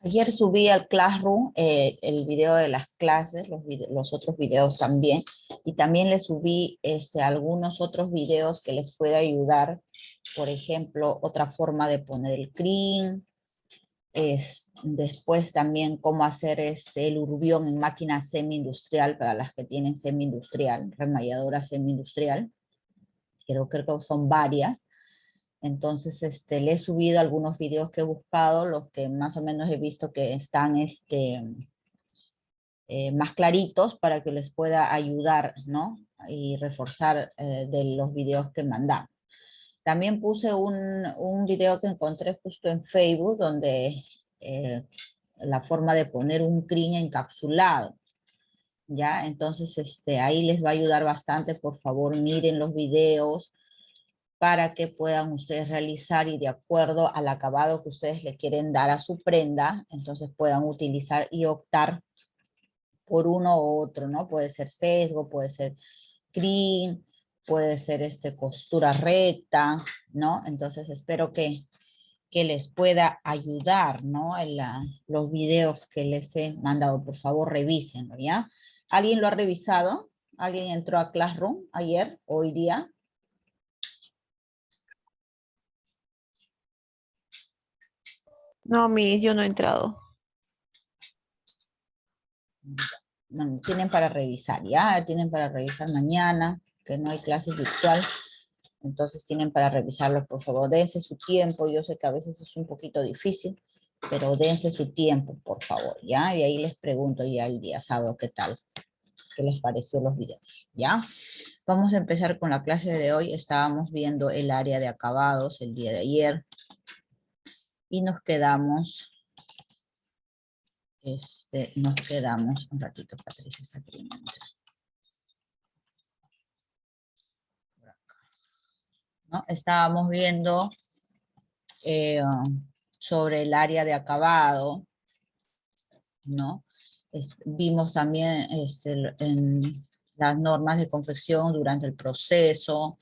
Ayer subí al Classroom el video de las clases, los otros videos también, y también les subí algunos otros videos que les puede ayudar. Por ejemplo, otra forma de poner el crin, después también cómo hacer el urbión en máquina semi-industrial para las que tienen semi-industrial, remalladora semi-industrial. Creo que son varias. Entonces, le he subido algunos videos que he buscado, los que más o menos he visto que están más claritos para que les pueda ayudar, ¿no? Y reforzar de los videos que mandamos. También puse un video que encontré justo en Facebook, donde la forma de poner un crin encapsulado, ¿ya? Entonces, ahí les va a ayudar bastante. Por favor, miren los videos, para que puedan ustedes realizar y de acuerdo al acabado que ustedes le quieren dar a su prenda, entonces puedan utilizar y optar por uno u otro, ¿no? Puede ser sesgo, puede ser crin, puede ser costura recta, ¿no? Entonces espero que les pueda ayudar, ¿no? Los videos que les he mandado, por favor revísenlo, ¿ya? ¿Alguien lo ha revisado? ¿Alguien entró a Classroom ayer, hoy día? No, yo no he entrado. Bueno, tienen para revisar, ya tienen para revisar mañana, que no hay clase virtual, entonces tienen para revisarlo. Por favor, dense su tiempo. Yo sé que a veces es un poquito difícil, pero dense su tiempo, por favor, ya, y ahí les pregunto ya el día sábado qué tal, qué les pareció los videos, ya. Vamos a empezar con la clase de hoy. Estábamos viendo el área de acabados el día de ayer, y nos quedamos un ratito. Patricia está queriendo entrar. ¿No? Estábamos viendo sobre el área de acabado, ¿no? Vimos también en las normas de confección durante el proceso,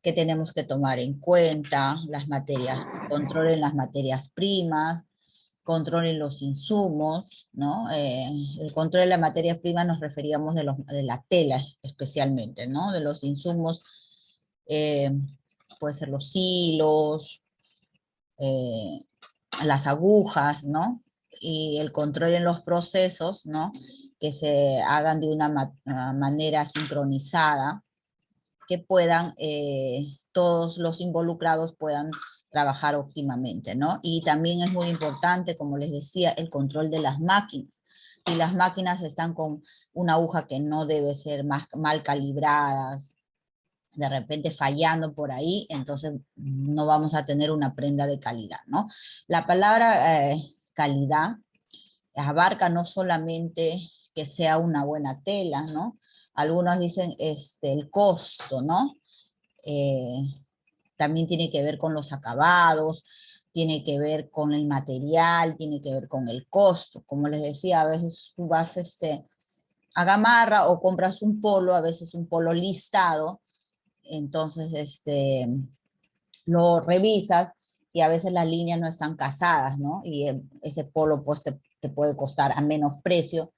que tenemos que tomar en cuenta, las materias, controlen las materias primas, controlen los insumos, ¿no? El control de las materias primas nos referíamos de la tela especialmente, ¿no? De los insumos, puede ser los hilos, eh, las agujas, ¿no? Y el control en los procesos, ¿no? Que se hagan de una manera sincronizada, que puedan, todos los involucrados puedan trabajar óptimamente, ¿no? Y también es muy importante, como les decía, el control de las máquinas. Si las máquinas están con una aguja que no debe ser mal calibradas, de repente fallando por ahí, entonces no vamos a tener una prenda de calidad, ¿no? La palabra calidad abarca no solamente que sea una buena tela, ¿no? Algunos dicen el costo, ¿no? Eh, También tiene que ver con los acabados, tiene que ver con el material, tiene que ver con el costo. Como les decía, a veces tú vas a Gamarra o compras un polo, a veces un polo listado, entonces lo revisas y a veces las líneas no están casadas, ¿no? Y ese polo pues te puede costar a menos precio,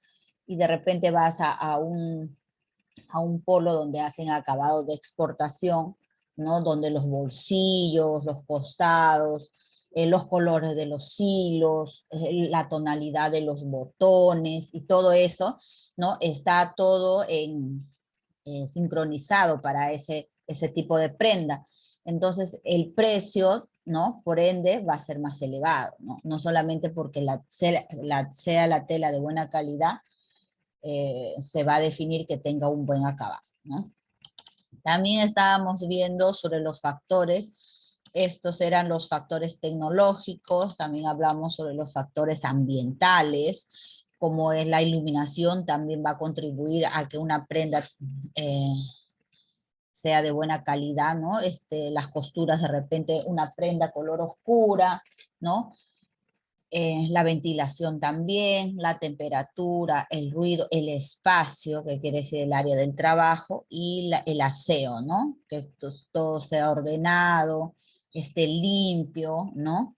y de repente vas a un polo donde hacen acabados de exportación, ¿no? Donde los bolsillos, los costados, los colores de los hilos, la tonalidad de los botones y todo eso, ¿no? Está todo sincronizado para ese tipo de prenda. Entonces, el precio, ¿no? Por ende, va a ser más elevado, ¿no? No solamente porque sea la tela de buena calidad, se va a definir que tenga un buen acabado, ¿no? También estábamos viendo sobre los factores. Estos eran los factores tecnológicos. También hablamos sobre los factores ambientales, como es la iluminación, también va a contribuir a que una prenda sea de buena calidad, ¿no? Las costuras, de repente una prenda color oscura, ¿no? La ventilación también, la temperatura, el ruido, el espacio, que quiere decir el área del trabajo, y el aseo, ¿no? Que todo sea ordenado, esté limpio, ¿no?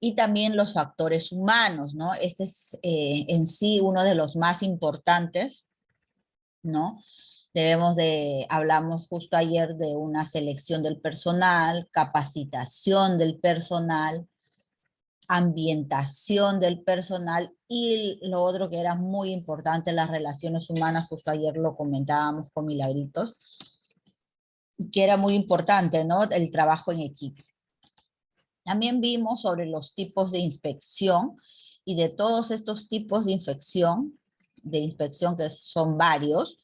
Y también los factores humanos, ¿no? Este es en sí uno de los más importantes, ¿no? Hablamos justo ayer de una selección del personal, capacitación del personal, ambientación del personal y lo otro que era muy importante, las relaciones humanas, justo ayer lo comentábamos con Milagritos, que era muy importante, ¿no? El trabajo en equipo. También vimos sobre los tipos de inspección y de todos estos tipos de inspección que son varios,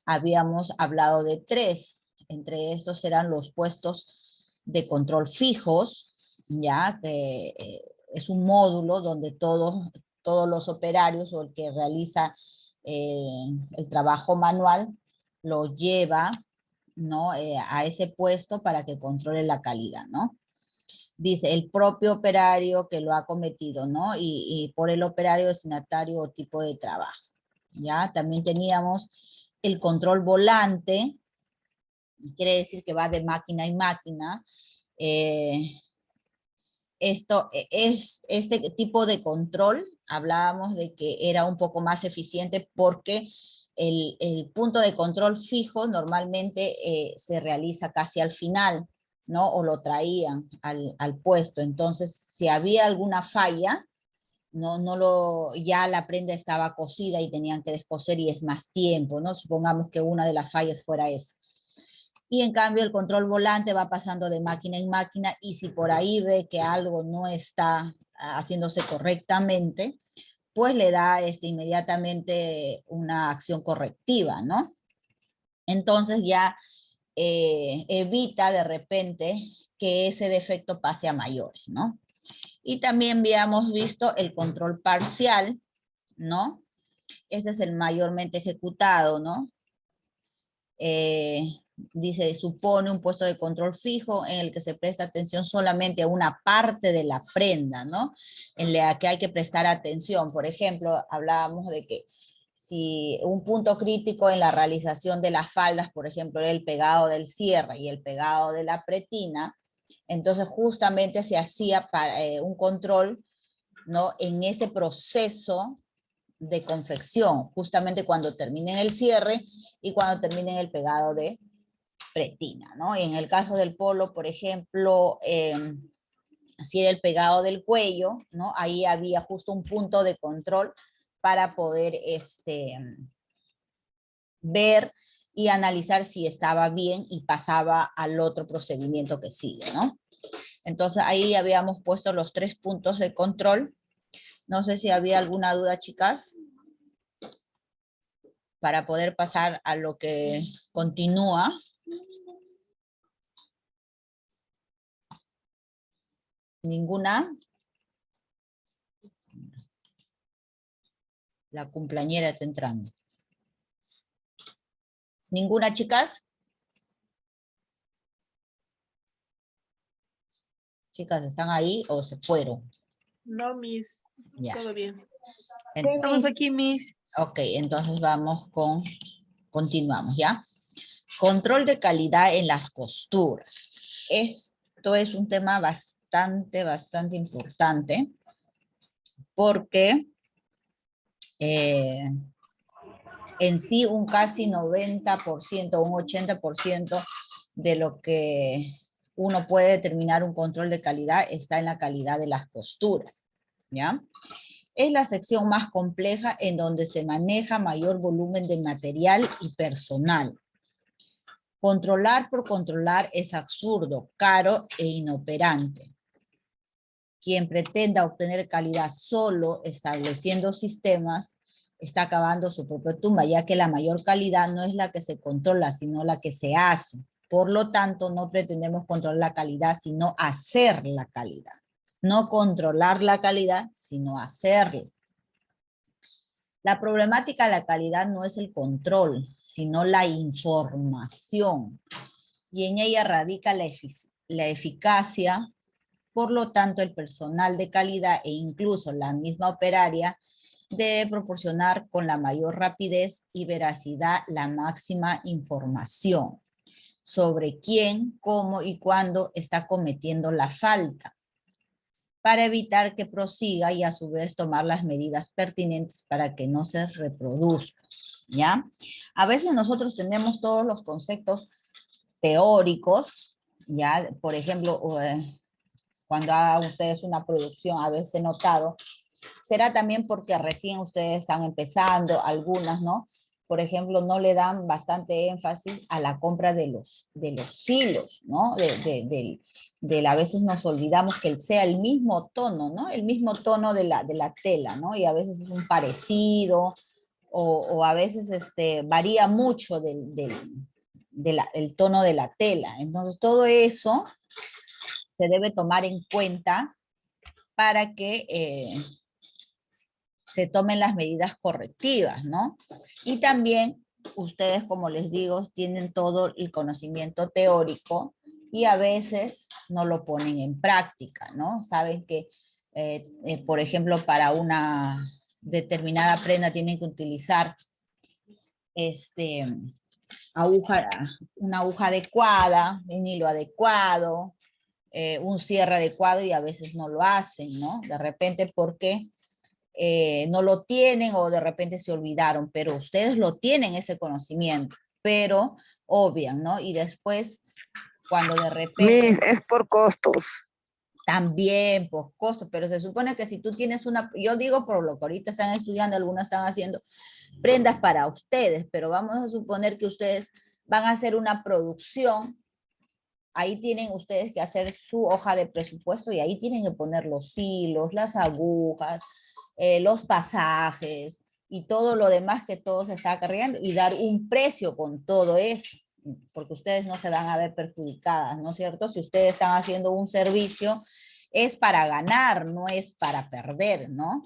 habíamos hablado de 3. Entre estos eran los puestos de control fijos, ya que es un módulo donde todos los operarios o el que realiza el trabajo manual lo lleva, ¿no? A ese puesto para que controle la calidad, ¿no? Dice el propio operario que lo ha cometido, ¿no? Y por el operario destinatario o tipo de trabajo, ¿ya? También teníamos el control volante, quiere decir que va de máquina en máquina. Este tipo de control, hablábamos de que era un poco más eficiente porque el punto de control fijo normalmente se realiza casi al final, ¿no? O lo traían al puesto. Entonces, si había alguna falla, ya la prenda estaba cosida y tenían que descoser y es más tiempo, ¿no? Supongamos que una de las fallas fuera eso. Y en cambio el control volante va pasando de máquina en máquina y si por ahí ve que algo no está haciéndose correctamente, pues le da inmediatamente una acción correctiva, ¿no? Entonces ya evita de repente que ese defecto pase a mayores, ¿no? Y también habíamos visto el control parcial, ¿no? Este es el mayormente ejecutado, ¿no? Dice, supone un puesto de control fijo en el que se presta atención solamente a una parte de la prenda, ¿no? En la que hay que prestar atención. Por ejemplo, hablábamos de que si un punto crítico en la realización de las faldas, por ejemplo, era el pegado del cierre y el pegado de la pretina, entonces justamente se hacía un control, ¿no? En ese proceso de confección, justamente cuando terminen el cierre y cuando terminen el pegado de pretina, ¿no? Y en el caso del polo, por ejemplo, si era el pegado del cuello, ¿no? Ahí había justo un punto de control para poder ver y analizar si estaba bien y pasaba al otro procedimiento que sigue, ¿no? Entonces ahí habíamos puesto los 3 puntos de control. No sé si había alguna duda, chicas, para poder pasar a lo que continúa. ¿Ninguna? La cumpleañera está entrando. ¿Ninguna, chicas? Chicas, ¿están ahí o se fueron? No, Miss. Ya. Todo bien. Estamos aquí, Miss. Ok, entonces continuamos, ¿ya? Control de calidad en las costuras. Esto es un tema bastante importante porque en sí un casi 90%, un 80% de lo que uno puede determinar un control de calidad está en la calidad de las costuras, ¿ya? Es la sección más compleja en donde se maneja mayor volumen de material y personal. Controlar por controlar es absurdo, caro e inoperante. Quien pretenda obtener calidad solo estableciendo sistemas está cavando su propia tumba, ya que la mayor calidad no es la que se controla, sino la que se hace. Por lo tanto, no pretendemos controlar la calidad, sino hacer la calidad. No controlar la calidad, sino hacerla. La problemática de la calidad no es el control, sino la información. Y en ella radica la eficacia. Por lo tanto, el personal de calidad e incluso la misma operaria debe proporcionar con la mayor rapidez y veracidad la máxima información sobre quién, cómo y cuándo está cometiendo la falta. para evitar que prosiga y a su vez tomar las medidas pertinentes para que no se reproduzca, ¿ya? A veces nosotros tenemos todos los conceptos teóricos, ¿ya? Por ejemplo, cuando hagan ustedes una producción, a veces he notado, será también porque recién ustedes están empezando, algunas, ¿no? Por ejemplo, no le dan bastante énfasis a la compra de los hilos, ¿no? A veces nos olvidamos que sea el mismo tono, ¿no? El mismo tono de la tela, ¿no? Y a veces es un parecido, o a veces varía mucho el tono de la tela. Entonces, todo eso se debe tomar en cuenta para que se tomen las medidas correctivas, ¿no? Y también ustedes, como les digo, tienen todo el conocimiento teórico y a veces no lo ponen en práctica, ¿no? Saben que, por ejemplo, para una determinada prenda tienen que utilizar aguja, una aguja adecuada, un hilo adecuado, un cierre adecuado y a veces no lo hacen, ¿no? De repente porque no lo tienen o de repente se olvidaron, pero ustedes lo tienen ese conocimiento, pero obvian, ¿no? Y después, cuando de repente Miss, es por costos. también, pues, costos, pero se supone que si tú tienes yo digo por lo que ahorita están estudiando, algunos están haciendo prendas para ustedes, pero vamos a suponer que ustedes van a hacer una producción. Ahí tienen ustedes que hacer su hoja de presupuesto y ahí tienen que poner los hilos, las agujas, los pasajes y todo lo demás que todo se está cargando y dar un precio con todo eso, porque ustedes no se van a ver perjudicadas, ¿no es cierto? Si ustedes están haciendo un servicio, es para ganar, no es para perder, ¿no?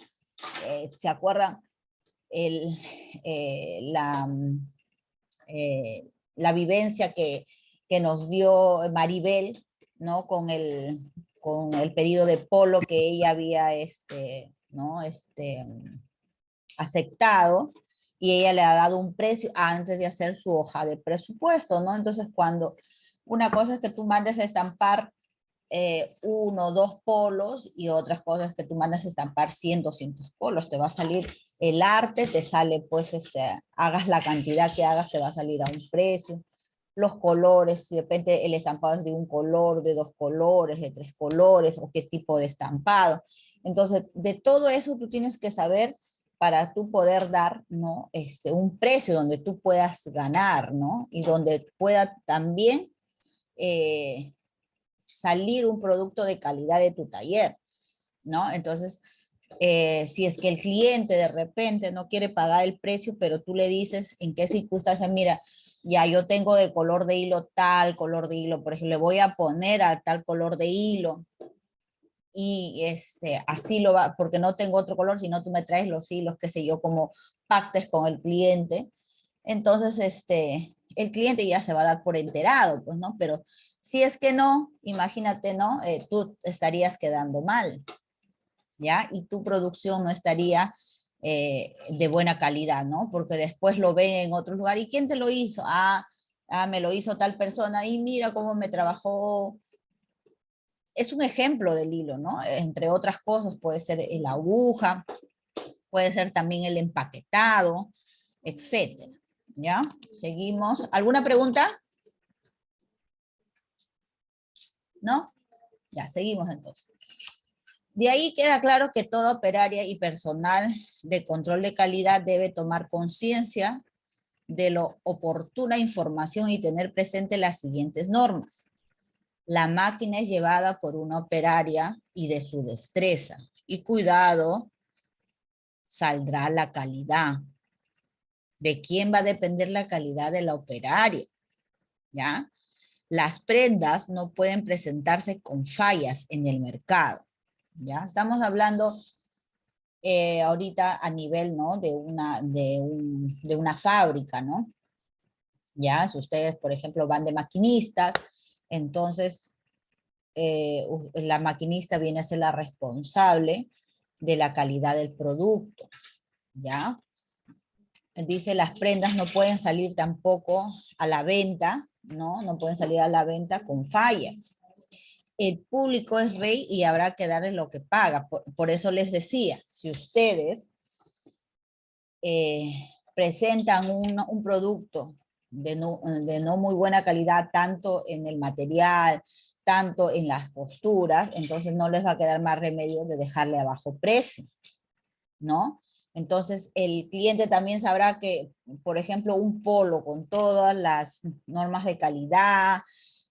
¿Se acuerdan? El, eh, la, la vivencia que nos dio Maribel, ¿no? Con el pedido de polo que ella había ¿no? Aceptado, y ella le ha dado un precio antes de hacer su hoja de presupuesto, ¿no? Entonces, cuando una cosa es que tú mandes a estampar uno o dos polos y otras cosas que tú mandas a estampar 100, 200 polos, te va a salir el arte, te sale pues, hagas la cantidad que hagas, te va a salir a un precio. Los colores, si de repente el estampado es de un color, de dos colores, de tres colores, o qué tipo de estampado. Entonces, de todo eso tú tienes que saber para tú poder dar, ¿no? Un precio donde tú puedas ganar, ¿no? Y donde pueda también salir un producto de calidad de tu taller, ¿no? Entonces, si es que el cliente de repente no quiere pagar el precio, pero tú le dices en qué circunstancias, mira, ya yo tengo de color de hilo tal, color de hilo, por ejemplo, le voy a poner a tal color de hilo, y así lo va, porque no tengo otro color, sino tú me traes los hilos, qué sé yo, como pactes con el cliente. Entonces, el cliente ya se va a dar por enterado, pues, ¿no? Pero si es que no, imagínate, ¿no? Tú estarías quedando mal, ¿ya? Y tu producción no estaría de buena calidad, ¿no? Porque después lo ven en otro lugar. ¿Y quién te lo hizo? Me lo hizo tal persona y mira cómo me trabajó. Es un ejemplo del hilo, ¿no? Entre otras cosas, puede ser la aguja, puede ser también el empaquetado, etcétera. ¿Ya? Seguimos. ¿Alguna pregunta? ¿No? Ya, seguimos entonces. De ahí queda claro que toda operaria y personal de control de calidad debe tomar conciencia de lo oportuna información y tener presente las siguientes normas. La máquina es llevada por una operaria y de su destreza. Y cuidado, saldrá la calidad. ¿De quién va a depender la calidad de la operaria? ¿Ya? Las prendas no pueden presentarse con fallas en el mercado. ¿Ya? Estamos hablando ahorita a nivel, ¿no? De una fábrica, ¿no? Ya, si ustedes, por ejemplo, van de maquinistas, entonces la maquinista viene a ser la responsable de la calidad del producto, ¿ya? Dice, las prendas no pueden salir tampoco a la venta, ¿no? No pueden salir a la venta con fallas. el público es rey y habrá que darle lo que paga. Por eso les decía, si ustedes presentan un producto de no muy buena calidad, tanto en el material, tanto en las posturas, entonces no les va a quedar más remedio de dejarle a bajo precio, ¿no? Entonces el cliente también sabrá que, por ejemplo, un polo con todas las normas de calidad,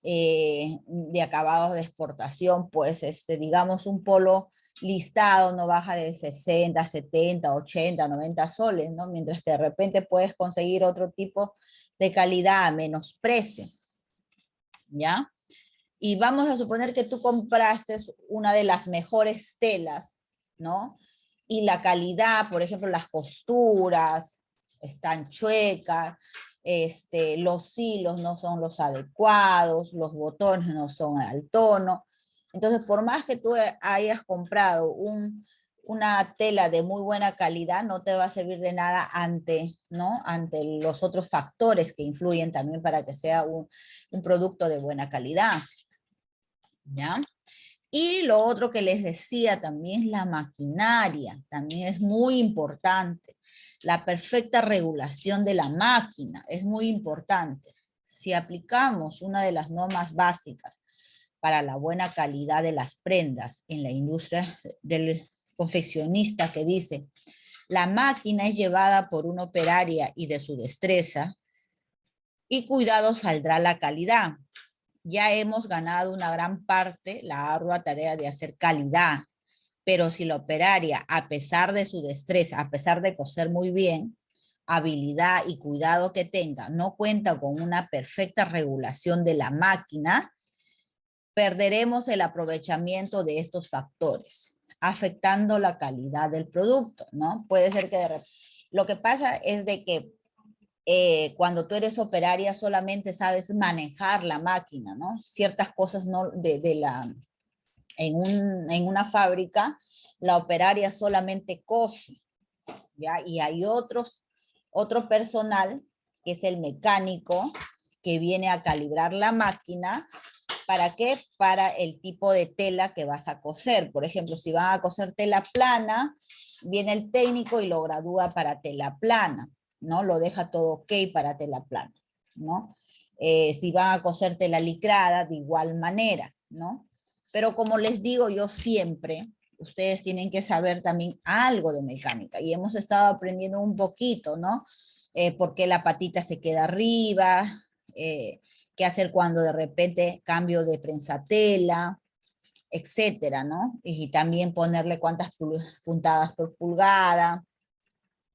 de acabados de exportación, pues digamos un polo listado no baja de 60, 70, 80, 90 soles, ¿no? Mientras que de repente puedes conseguir otro tipo de calidad a menos precio, ¿ya? Y vamos a suponer que tú compraste una de las mejores telas, ¿no? Y la calidad, por ejemplo, las costuras están chuecas, los hilos no son los adecuados, los botones no son al tono. Entonces, por más que tú hayas comprado una tela de muy buena calidad, no te va a servir de nada ¿no? Ante los otros factores que influyen también para que sea un producto de buena calidad. ¿Ya? Y lo otro que les decía también es la maquinaria, también es muy importante. La perfecta regulación de la máquina es muy importante. Si aplicamos una de las normas básicas para la buena calidad de las prendas en la industria del confeccionista que dice, la máquina es llevada por una operaria y de su destreza, y cuidado saldrá la calidad. Ya hemos ganado una gran parte la ardua tarea de hacer calidad, pero si la operaria, a pesar de su destreza, a pesar de coser muy bien, habilidad y cuidado que tenga, no cuenta con una perfecta regulación de la máquina, perderemos el aprovechamiento de estos factores, afectando la calidad del producto, ¿no? Puede ser que lo que pasa es de que cuando tú eres operaria solamente sabes manejar la máquina, ¿no? Ciertas cosas no en una fábrica, la operaria solamente cose, ¿ya? Y hay otro personal, que es el mecánico, que viene a calibrar la máquina. ¿Para qué? Para el tipo de tela que vas a coser. Por ejemplo, si van a coser tela plana, viene el técnico y lo gradúa para tela plana, ¿no? Lo deja todo ok para tela plana, ¿no? Si van a coser tela licrada, de igual manera, ¿no? Pero como les digo yo siempre, ustedes tienen que saber también algo de mecánica y hemos estado aprendiendo un poquito, ¿no? Por qué la patita se queda arriba, qué hacer cuando de repente cambio de prensatela, etcétera, ¿no? Y también ponerle cuántas puntadas por pulgada,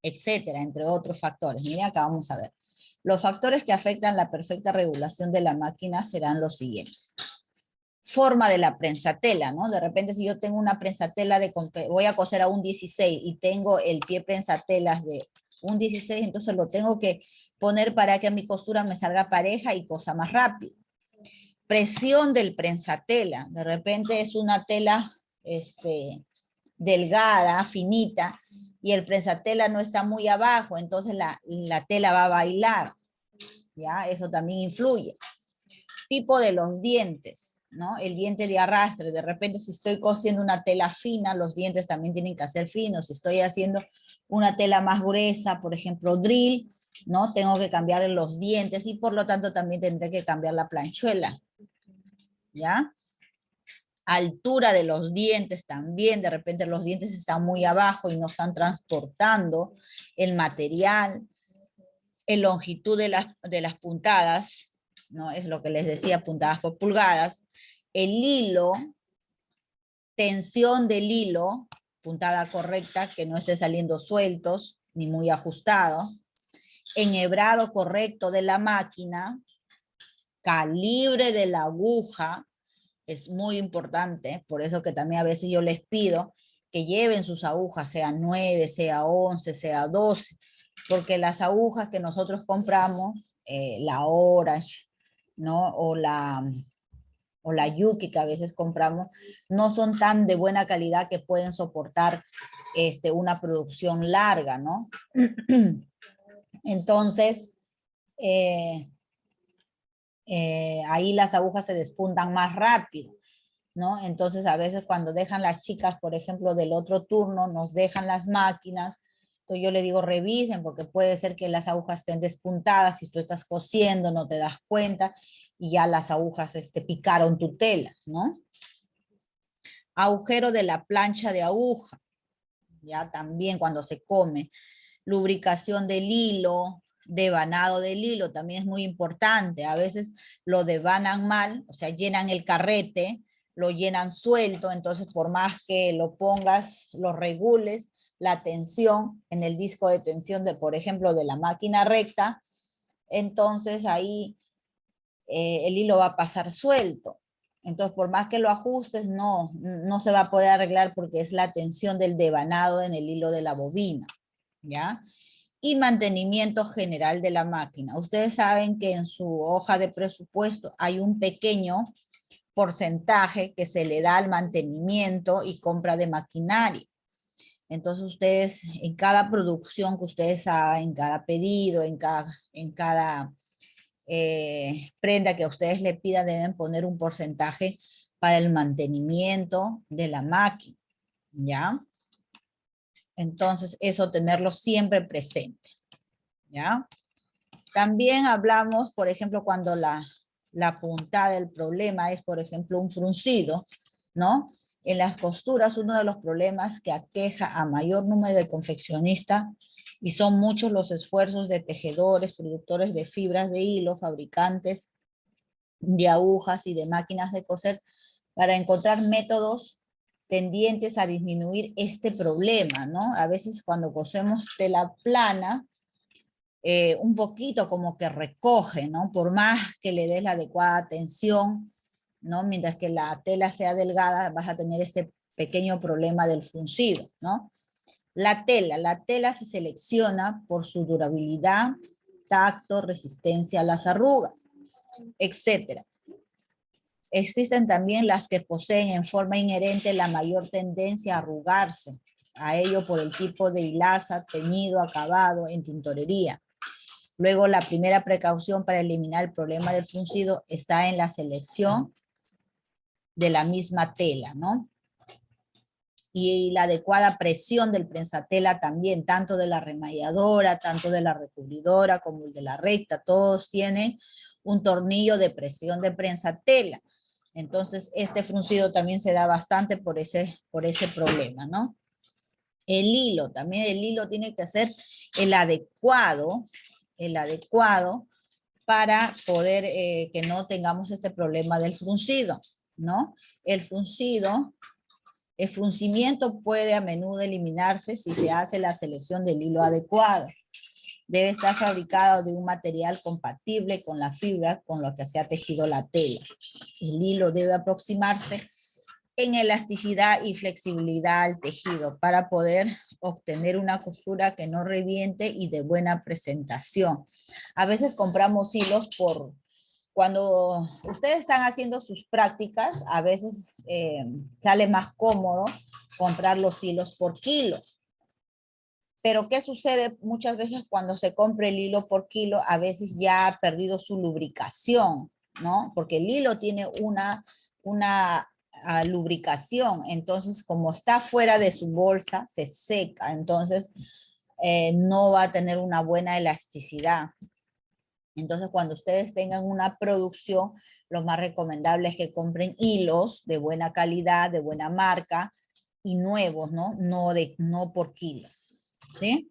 etcétera, entre otros factores. Miren, acá vamos a ver. Los factores que afectan la perfecta regulación de la máquina serán los siguientes. Forma de la prensatela, ¿no? De repente si yo tengo una prensatela voy a coser a un 16 y tengo el pie prensatelas de un 16, entonces lo tengo que poner para que mi costura me salga pareja y cosa más rápido. Presión del prensatela, de repente es una tela delgada, finita, y el prensatela no está muy abajo, entonces la tela va a bailar, ¿ya? Eso también influye. Tipo de los dientes, ¿no? El diente de arrastre, de repente si estoy cosiendo una tela fina, los dientes también tienen que ser finos. Si estoy haciendo una tela más gruesa, por ejemplo, drill, ¿no? Tengo que cambiar los dientes y por lo tanto también tendré que cambiar la planchuela, ¿ya? Altura de los dientes también, de repente los dientes están muy abajo y no están transportando el material, en longitud de las puntadas, ¿no? Es lo que les decía, puntadas por pulgadas, el hilo, tensión del hilo, puntada correcta, que no esté saliendo sueltos ni muy ajustado, enhebrado correcto de la máquina, calibre de la aguja, es muy importante, por eso que también a veces yo les pido que lleven sus agujas, sea 9, sea 11, sea 12, porque las agujas que nosotros compramos, la Orange, ¿no? O la Yuki que a veces compramos, no son tan de buena calidad que pueden soportar una producción larga, ¿no? Entonces, ahí las agujas se despuntan más rápido. ¿no? Entonces a veces cuando dejan las chicas, por ejemplo, del otro turno, nos dejan las máquinas, entonces yo le digo revisen porque puede ser que las agujas estén despuntadas, si tú estás cosiendo no te das cuenta y ya las agujas picaron tu tela, ¿no? Agujero de la plancha de aguja, ya también cuando se come. Lubricación del hilo, devanado del hilo, también es muy importante. A veces lo devanan mal, o sea, llenan el carrete, lo llenan suelto, entonces por más que lo pongas, lo regules, la tensión en el disco de tensión de, por ejemplo, de la máquina recta, entonces ahí el hilo va a pasar suelto. Entonces, por más que lo ajustes, no se va a poder arreglar porque es la tensión del devanado en el hilo de la bobina, ¿ya? Y mantenimiento general de la máquina. Ustedes saben que en su hoja de presupuesto hay un pequeño porcentaje que se le da al mantenimiento y compra de maquinaria. Entonces ustedes, en cada producción que ustedes hagan, en cada pedido, en cada prenda que ustedes le pidan, deben poner un porcentaje para el mantenimiento de la máquina, ¿ya? Entonces, eso tenerlo siempre presente, ¿ya? También hablamos, por ejemplo, cuando la puntada del problema es, por ejemplo, un fruncido, ¿no? En las costuras, uno de los problemas que aqueja a mayor número de confeccionistas, y son muchos los esfuerzos de tejedores, productores de fibras de hilo, fabricantes de agujas y de máquinas de coser, para encontrar métodos tendientes a disminuir este problema, ¿no? A veces cuando cosemos tela plana, un poquito como que recoge, ¿no? Por más que le des la adecuada tensión, ¿no? Mientras que la tela sea delgada, vas a tener este pequeño problema del fruncido, ¿no? La tela se selecciona por su durabilidad, tacto, resistencia a las arrugas, etcétera. Existen también las que poseen en forma inherente la mayor tendencia a arrugarse, a ello por el tipo de hilaza, teñido, acabado en tintorería. Luego, la primera precaución para eliminar el problema del fruncido está en la selección de la misma tela, ¿no? Y la adecuada presión del prensatela también, tanto de la remalladora, tanto de la recubridora como el de la recta, todos tienen un tornillo de presión de prensatela. Entonces, este fruncido también se da bastante por ese problema, ¿no? El hilo, también el hilo tiene que ser el adecuado para poder que no tengamos este problema del fruncido, ¿no? El fruncimiento puede a menudo eliminarse si se hace la selección del hilo adecuado. Debe estar fabricado de un material compatible con la fibra con la que se ha tejido la tela. El hilo debe aproximarse en elasticidad y flexibilidad al tejido para poder obtener una costura que no reviente y de buena presentación. A veces compramos hilos cuando ustedes están haciendo sus prácticas, a veces sale más cómodo comprar los hilos por kilo. Pero ¿qué sucede muchas veces cuando se compra el hilo por kilo? A veces ya ha perdido su lubricación, ¿no? Porque el hilo tiene una lubricación, entonces como está fuera de su bolsa, se seca, entonces no va a tener una buena elasticidad. Entonces, cuando ustedes tengan una producción, lo más recomendable es que compren hilos de buena calidad, de buena marca y nuevos, ¿no? No por kilo, ¿sí?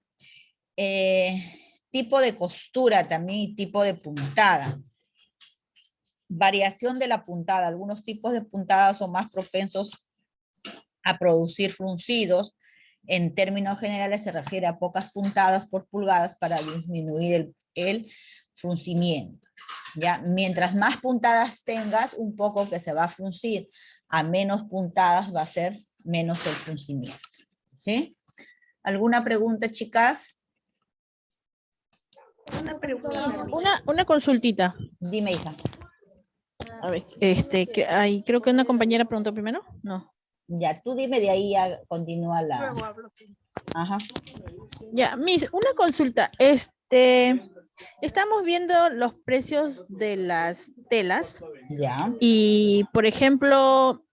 Tipo de costura también y tipo de puntada. Variación de la puntada. Algunos tipos de puntadas son más propensos a producir fruncidos. En términos generales se refiere a pocas puntadas por pulgadas para disminuir el fruncimiento. ¿Ya? Mientras más puntadas tengas, un poco que se va a fruncir. A menos puntadas va a ser menos el fruncimiento. ¿Sí? ¿Alguna pregunta, chicas? Una pregunta. Una consultita. Dime, hija. A ver, creo que una compañera preguntó primero. No. Ya, tú dime, de ahí ya continúa la... Luego hablo. Ajá. Ya, Miss, una consulta. Estamos viendo los precios de las telas Ya. y, por ejemplo,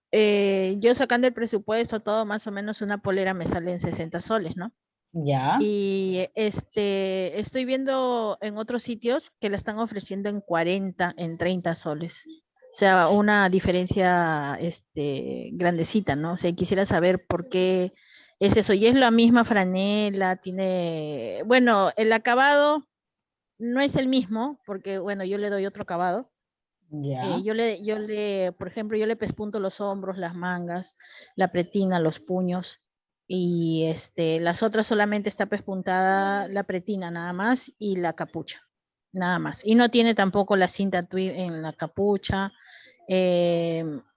yo sacando el presupuesto, todo más o menos una polera me sale en 60 soles, ¿no? ¿Ya? Y estoy viendo en otros sitios que la están ofreciendo en 40, en 30 soles. O sea, una diferencia grandecita, ¿no? O sea, quisiera saber por qué es eso. Y es la misma franela, tiene, bueno, el acabado no es el mismo, porque bueno, yo le doy otro acabado. ¿Ya? Por ejemplo, yo le pespunto los hombros, las mangas, la pretina, los puños, y las otras solamente está pespuntada la pretina nada más y la capucha, nada más. Y no tiene tampoco la cinta en la capucha,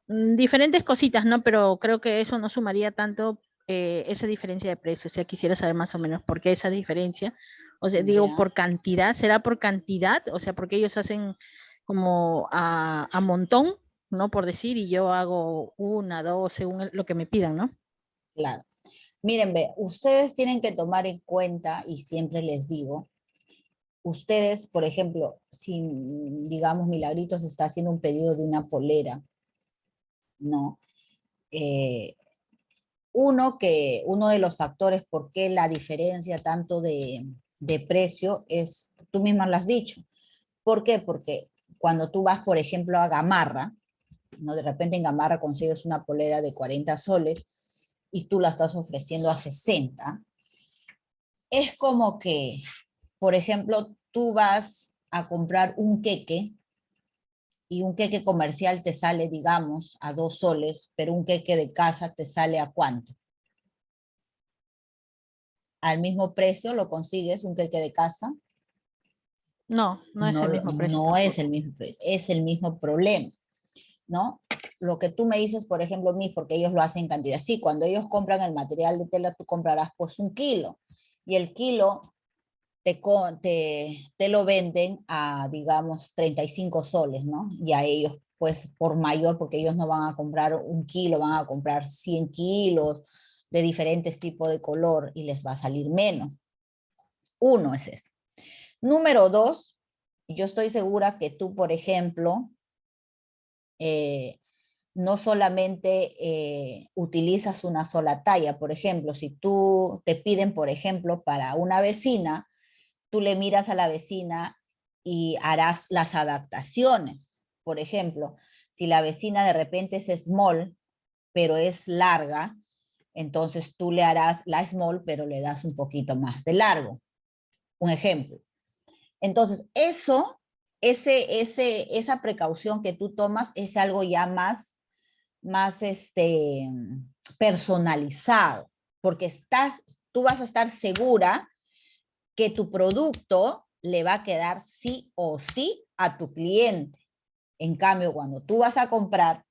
diferentes cositas, ¿no? Pero creo que eso no sumaría tanto esa diferencia de precio. O sea, quisiera saber más o menos por qué esa diferencia. O sea, digo, ¿Ya? por cantidad, ¿será por cantidad? O sea, porque ellos hacen como a montón, ¿no? Por decir, y yo hago una, dos, según lo que me pidan, ¿no? Claro. Miren, ve, ustedes tienen que tomar en cuenta, y siempre les digo, ustedes, por ejemplo, si, digamos, Milagritos está haciendo un pedido de una polera, ¿no? Eh, uno de los factores por qué la diferencia tanto de precio es, tú misma lo has dicho. ¿Por qué? Porque cuando tú vas, por ejemplo, a Gamarra, ¿no? De repente en Gamarra consigues una polera de 40 soles y tú la estás ofreciendo a 60, es como que, por ejemplo, tú vas a comprar un queque y un queque comercial te sale, digamos, a 2 soles, pero un queque de casa te sale a ¿cuánto? Al mismo precio lo consigues, un queque de casa, No, no es no, el mismo precio no es el tampoco. mismo precio, es el mismo problema, ¿no? Lo que tú me dices, por ejemplo, mí, porque ellos lo hacen en cantidad. Sí, cuando ellos compran el material de tela, tú comprarás pues 1 kilo. Y el kilo te lo venden a, digamos, 35 soles, ¿no? Y a ellos, pues, por mayor, porque ellos no van a comprar 1 kilo, van a comprar 100 kilos de diferentes tipos de color y les va a salir menos. Uno es eso. Número dos, yo estoy segura que tú, por ejemplo, eh, no solamente utilizas una sola talla. Por ejemplo, si tú te piden, por ejemplo, para una vecina, tú le miras a la vecina y harás las adaptaciones. Por ejemplo, si la vecina de repente es small, pero es larga, entonces tú le harás la small, pero le das un poquito más de largo. Un ejemplo. Entonces, esa precaución que tú tomas es algo ya más personalizado, porque tú vas a estar segura que tu producto le va a quedar sí o sí a tu cliente. En cambio, cuando tú vas a comprar,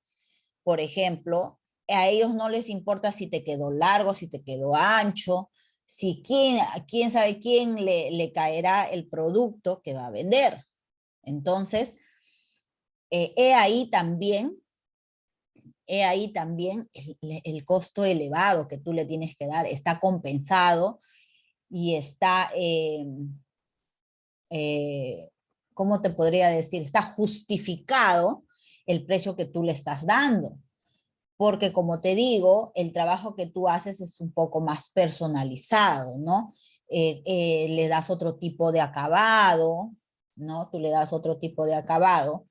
por ejemplo, a ellos no les importa si te quedó largo, si te quedó ancho, si quién sabe quién le caerá el producto que va a vender. Entonces, he ahí también el costo elevado que tú le tienes que dar está compensado y está, eh, ¿cómo te podría decir? Está justificado el precio que tú le estás dando. Porque como te digo, el trabajo que tú haces es un poco más personalizado, ¿no? Le das otro tipo de acabado, ¿no? Tú le das otro tipo de acabado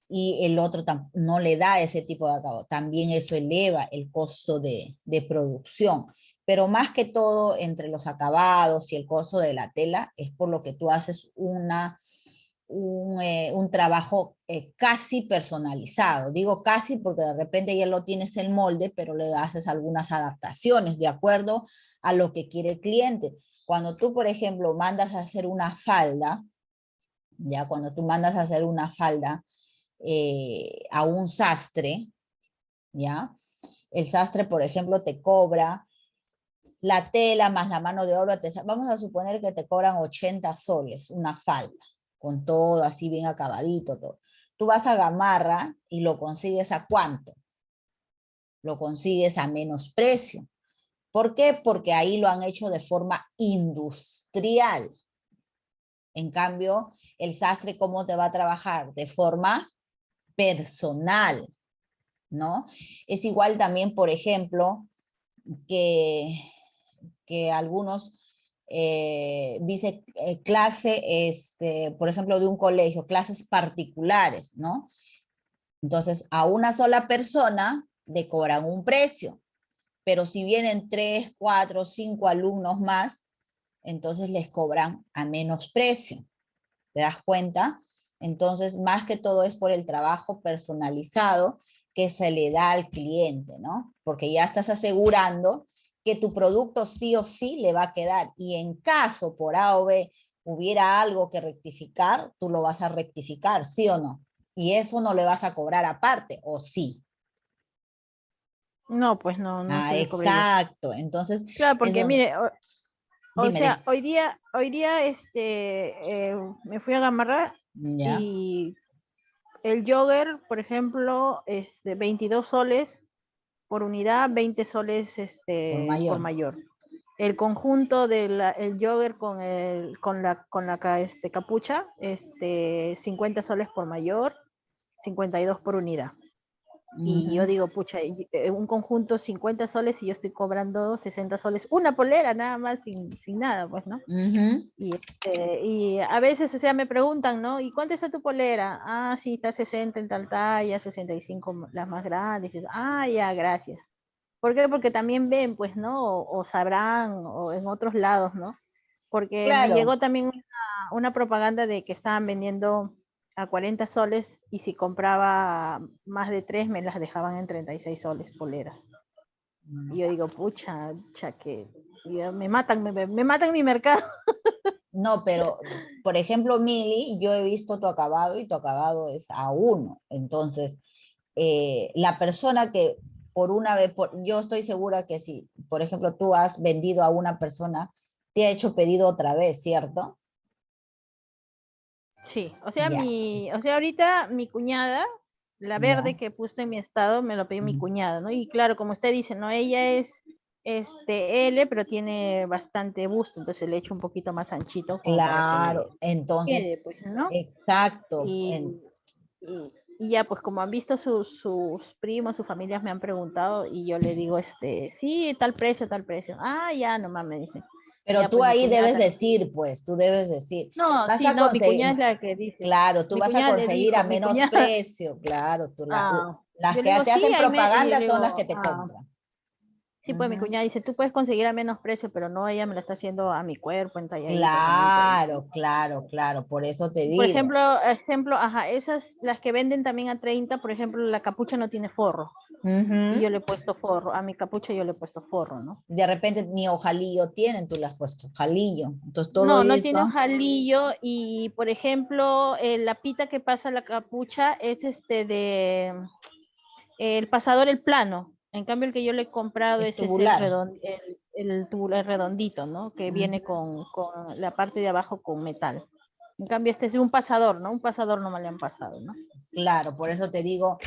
y el otro no le da ese tipo de acabado. También eso eleva el costo de producción. Pero más que todo, entre los acabados y el costo de la tela, es por lo que tú haces un trabajo casi personalizado. Digo casi porque de repente ya lo tienes el molde, pero le haces algunas adaptaciones de acuerdo a lo que quiere el cliente. Cuando tú, por ejemplo, mandas a hacer una falda, ya cuando tú mandas a hacer una falda, a un sastre, ¿ya? El sastre, por ejemplo, te cobra la tela más la mano de obra, vamos a suponer que te cobran 80 soles una falda, con todo así bien acabadito, todo. Tú vas a Gamarra y lo consigues ¿a cuánto? Lo consigues a menos precio. ¿Por qué? Porque ahí lo han hecho de forma industrial. En cambio, el sastre, ¿cómo te va a trabajar? De forma personal. ¿no? Es igual también, por ejemplo, que, que algunos dice clase, por ejemplo, de un colegio, clases particulares, ¿no? Entonces, a una sola persona le cobran un precio, pero si vienen 3, 4, 5 alumnos más, entonces les cobran a menos precio. ¿Te das cuenta? Entonces, más que todo es por el trabajo personalizado que se le da al cliente, ¿no? Porque ya estás asegurando que tu producto sí o sí le va a quedar. Y en caso por A o B hubiera algo que rectificar, tú lo vas a rectificar, ¿sí o no? Y eso no le vas a cobrar aparte, ¿o sí? No, pues no, no Ah, se le cobraría. exacto. Entonces, Claro, porque eso, mire, o dime, sea, dime. hoy día me fui a Gamarra Ya, y el jogger, por ejemplo, 22 soles por unidad, 20 soles por por mayor. mayor. El conjunto del el jogger con la capucha, 50 soles por mayor, 52 por unidad. Y yo Ujú, digo, pucha, un conjunto 50 soles y yo estoy cobrando 60 soles, una polera nada más, sin nada, pues, ¿no? ujú. Y a veces, o sea, me preguntan, ¿no? ¿Y cuánto está tu polera? Ah, sí, está 60 en tal talla, 65 las más grandes. Ah, ya, gracias. ¿Por qué? Porque también ven, pues, ¿no? O sabrán, o en otros lados, ¿no? Porque me Claro. llegó también una propaganda de que estaban vendiendo a 40 soles y si compraba más de 3 me las dejaban en 36 soles poleras. Y yo digo, pucha, que me matan mi mercado. No, pero, por ejemplo, Mili, yo he visto tu acabado y tu acabado es A1. Entonces, la persona que por una vez, yo estoy segura que si, por ejemplo, tú has vendido a una persona, te ha hecho pedido otra vez, ¿cierto? Sí, Ya, o sea, ahorita mi cuñada, la verde ya. que puse en mi estado, me lo pidió mi Mm, cuñada, ¿no? Y claro, como usted dice, ¿no? Ella es L, pero tiene bastante busto, entonces le echo un poquito más anchito como para que le claro, entonces, quede, pues, ¿no? exacto. Y ya, pues como han visto sus primos, sus familias me han preguntado y yo le digo, sí, tal precio, tal precio. Ah, ya, nomás me dicen. Pero Ya, tú pues mi ahí cuñada debes también. decir, pues, tú debes decir, No, vas sí, a no, mi conseguir, cuñada es la que dice. claro, tú Mi vas a cuñada le conseguir a dijo, mi menos cuñada, precio, claro, ah, las yo le que digo, te sí, hacen y yo propaganda le son las que digo, te compran. sí, pues mi Ujú. cuñada dice, tú puedes conseguir a menos precio, pero no, ella me lo está haciendo a mi cuerpo, entalladito, bonito. Claro, claro, claro, por eso te Por digo. ejemplo, ajá, esas, las que venden también a 30, por ejemplo, la capucha no tiene forro. Y Ujú. yo le he puesto forro, a mi capucha yo le he puesto forro, ¿no? De repente ni ojalillo tienen, tú le has puesto ojalillo. Entonces todo No, no tiene eso, ojalillo y, por ejemplo, la pita que pasa la capucha es el pasador, el plano. En cambio, el que yo le he comprado es es el, tubular. el tubular redondito, ¿no? Que viene Ujú. con la parte de abajo con metal. En cambio, este es un pasador, ¿no? Un pasador no me le han pasado, ¿no? Claro, por eso te digo,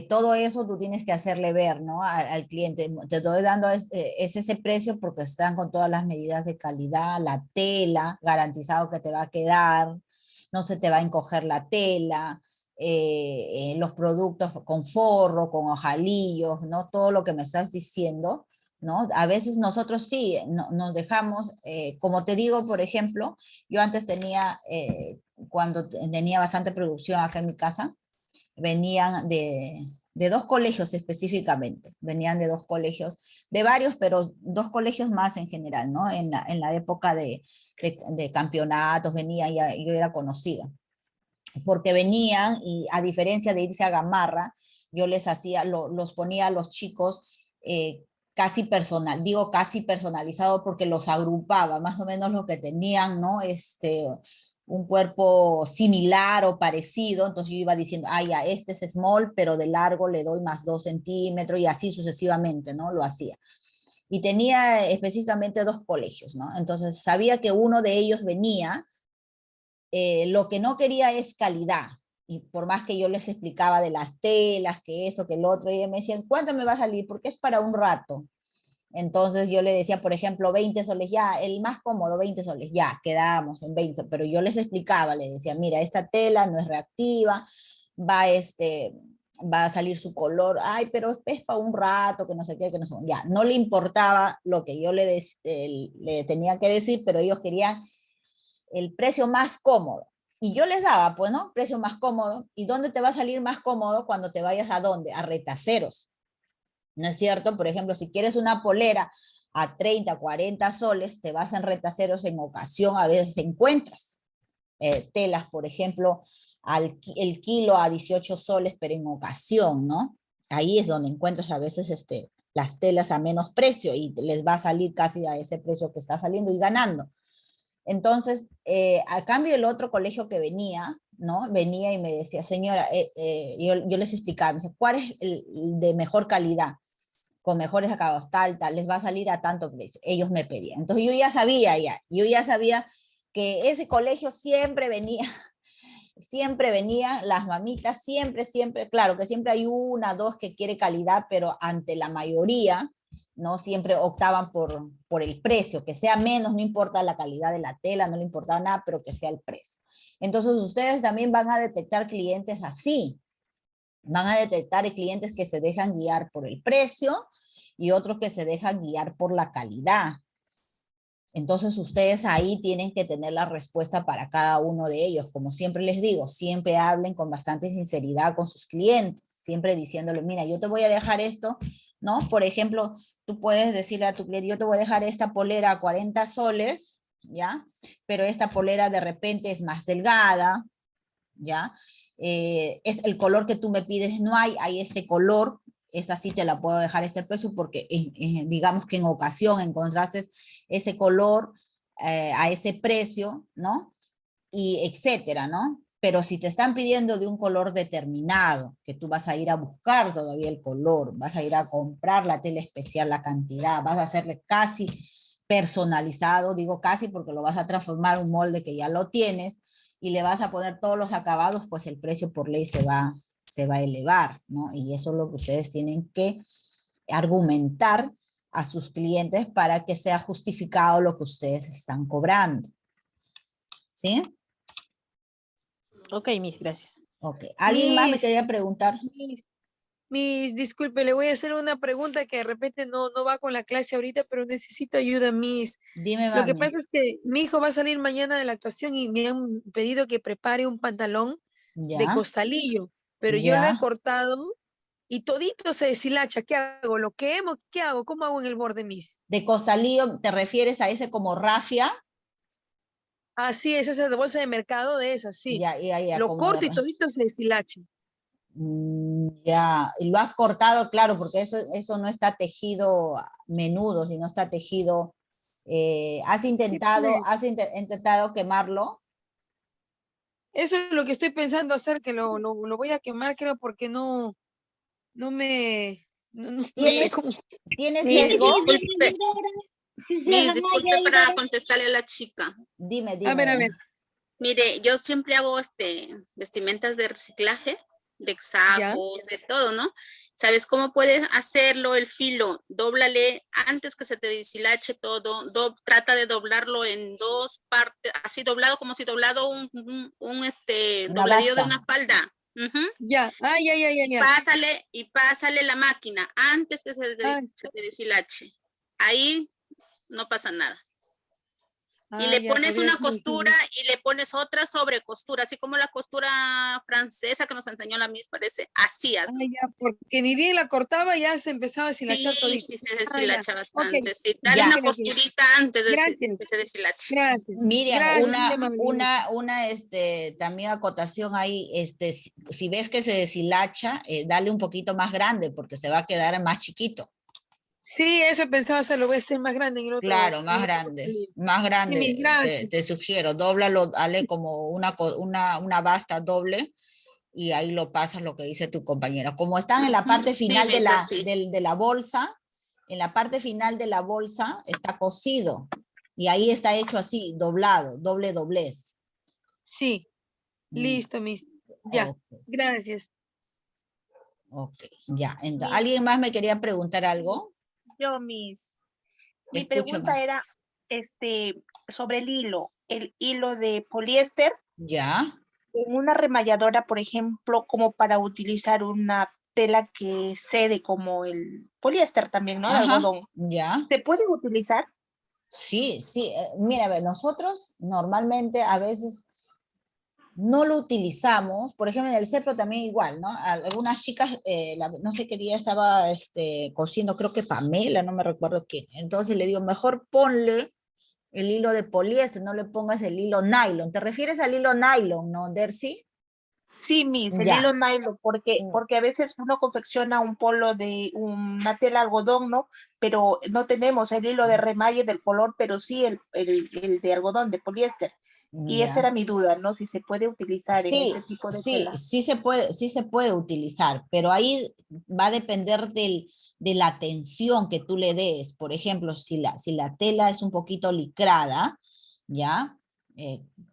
todo eso tú tienes que hacerle ver, ¿no? Al cliente. Te estoy dando es ese precio porque están con todas las medidas de calidad, la tela, garantizado que te va a quedar, no se te va a encoger la tela, los productos con forro, con ojalillos, ¿no? Todo lo que me estás diciendo, ¿no? A veces nosotros sí nos dejamos, como te digo, por ejemplo, yo antes tenía, cuando tenía bastante producción acá en mi casa, venían de dos colegios específicamente, venían de dos colegios, de varios, pero dos colegios más en general, ¿no? En la época de campeonatos venía, ya, yo era conocida, porque venían y a diferencia de irse a Gamarra, yo les hacía, los ponía a los chicos casi personal, digo casi personalizado porque los agrupaba, más o menos lo que tenían, ¿no? Un cuerpo similar o parecido, entonces yo iba diciendo, ah, ya, este es small, pero de largo le doy más 2 centímetros y así sucesivamente, ¿no? Lo hacía. Y tenía específicamente dos colegios, ¿no? Entonces sabía que uno de ellos venía, lo que no quería es calidad. Y por más que yo les explicaba de las telas, que eso, que el otro, y ellos me decían, ¿cuánto me va a salir? Porque es para un rato. Entonces yo le decía, por ejemplo, 20 soles, ya, el más cómodo, 20 soles, ya, quedábamos en 20, pero yo les explicaba, le decía, mira, esta tela no es reactiva, va va a salir su color, ay, pero es para un rato, que no sé qué, que no sé, ya, no le importaba lo que yo le tenía que decir, pero ellos querían el precio más cómodo. Y yo les daba, pues, ¿no? Precio más cómodo. ¿Y dónde te va a salir más cómodo cuando te vayas a dónde? A retaceros. ¿No es cierto? Por ejemplo, si quieres una polera a 30, 40 soles, te vas en retaceros, en ocasión a veces encuentras telas, por ejemplo, el kilo a 18 soles, pero en ocasión, ¿no? Ahí es donde encuentras a veces las telas a menos precio y les va a salir casi a ese precio que está saliendo y ganando. Entonces, a cambio el otro colegio que venía, ¿no? Venía y me decía, señora, yo les explicaba, me decía, ¿cuál es el de mejor calidad? Con mejores acabados, tal, les va a salir a tanto precio. Ellos me pedían. Entonces yo ya sabía que ese colegio siempre venían las mamitas, siempre, claro que siempre hay una, dos que quiere calidad, pero ante la mayoría, ¿no? Siempre optaban por el precio, que sea menos, no importa la calidad de la tela, no le importaba nada, pero que sea el precio. Entonces ustedes también van a detectar clientes así, van a detectar clientes que se dejan guiar por el precio y otros que se dejan guiar por la calidad. Entonces ustedes ahí tienen que tener la respuesta para cada uno de ellos. Como siempre les digo, siempre hablen con bastante sinceridad con sus clientes, siempre diciéndole, mira, yo te voy a dejar esto, ¿no? Por ejemplo, tú puedes decirle a tu cliente, yo te voy a dejar esta polera a 40 soles, ¿ya? Pero esta polera de repente es más delgada, ¿ya? Es el color que tú me pides, no hay este color, esta sí te la puedo dejar este precio porque digamos que en ocasión encontraste ese color a ese precio, ¿no? Y etcétera, ¿no? Pero si te están pidiendo de un color determinado, que tú vas a ir a buscar todavía el color, vas a ir a comprar la tela especial, la cantidad, vas a hacerle casi personalizado, digo casi porque lo vas a transformar en un molde que ya lo tienes y le vas a poner todos los acabados, pues el precio por ley se va a elevar, ¿no? Y eso es lo que ustedes tienen que argumentar a sus clientes para que sea justificado lo que ustedes están cobrando. ¿Sí? Ok, Miss, gracias. Ok. ¿Alguien más me Miss, quería preguntar? disculpe, le voy a hacer una pregunta que de repente no va con la clase ahorita, pero necesito ayuda, Miss. Dime, Lo que mami. pasa es que mi hijo va a salir mañana de la actuación y me han pedido que prepare un pantalón de Ya, costalillo, pero yo lo he ya. cortado y todito se deshilacha. ¿Qué hago? ¿Lo quemo? ¿Qué hago? ¿Cómo hago en el borde, Miss? ¿De costalillo te refieres a ese como rafia? Así es, esa de bolsa de mercado de esas, sí. Ya, Lo como de corto y todito se deshilacha. Ya, y lo has cortado, claro, porque eso no está tejido menudo, sino está tejido. Sí, pues. Intentado quemarlo? Eso es lo que estoy pensando hacer, que lo voy a quemar, creo, porque no sé ¿Tienes, cómo. ¿tienes Miss, sesgo? disculpe, Miss, disculpe para contestarle a la chica. Dime, A ver, dime. Mire, yo siempre hago vestimentas de reciclaje, de ya. hexagos, de todo, ¿no? ¿Sabes cómo puedes hacerlo el filo? Dóblale antes que se te deshilache todo, trata de doblarlo en dos partes, así doblado como si doblado un Una dobladillo de basta. una falda. Ujú. Ya, ya. Y pásale la máquina antes que Ah, se te deshilache. Ahí no pasa nada. Y ah, le ya, pones podría una ser así, costura ¿no? y le pones otra sobrecostura, así como la costura francesa que nos enseñó la Miss, parece. Así Ah, hazlo. ya, porque ni bien la cortaba, ya se empezaba a deshilachar Sí, todito. sí, se Ah, ya. deshilacha Ok, bastante. Sí, dale Ya, una ok. costurita antes de Gracias, que se deshilache. gracias. Miriam, Gracias, muy amable. también acotación ahí, si ves que se deshilacha, dale un poquito más grande porque se va a quedar más chiquito. Sí, eso pensaba hacer, lo voy a hacer más grande en el otro, Claro, en el otro costalillo. más Sí, mis grande, gracias. te sugiero, dóblalo, dale como una basta doble y ahí lo pasas lo que dice tu compañera. Como están en la parte Sí, final mejor sí. de la bolsa, en la parte final de la bolsa está cosido y ahí está hecho así, doblado, doble doblez. Sí, Mm, listo, mis. Ya, ok, gracias. ok, ya. Entonces, Mi, ¿alguien más me quería preguntar algo? yo, Miss, Te mi escucho más. pregunta era, sobre el hilo de poliéster, ¿Ya? en una remalladora, por ejemplo, como para utilizar una tela que cede como el poliéster también, ¿no? El Ajá, algodón. ya. ¿Se puede utilizar? Sí, sí. Mira, a ver, nosotros normalmente a veces no lo utilizamos, por ejemplo, en el cepro también igual, ¿no? Algunas chicas, no sé qué día estaba cosiendo, creo que Pamela, no me recuerdo quién. Entonces le digo, mejor ponle el hilo de poliéster, no le pongas el hilo nylon. ¿Te refieres al hilo nylon, no, Dercy? Sí, Miss, el Ya. hilo nylon, porque a veces uno confecciona un polo de una tela algodón, ¿no? Pero no tenemos el hilo de remalle del color, pero sí el de algodón, de poliéster. Y esa Ya. era mi duda, ¿no? Si se puede utilizar en Sí, ese tipo de sí, tela. sí se puede utilizar, pero ahí va a depender de la tensión que tú le des. Por ejemplo, si la tela es un poquito licrada, ¿ya?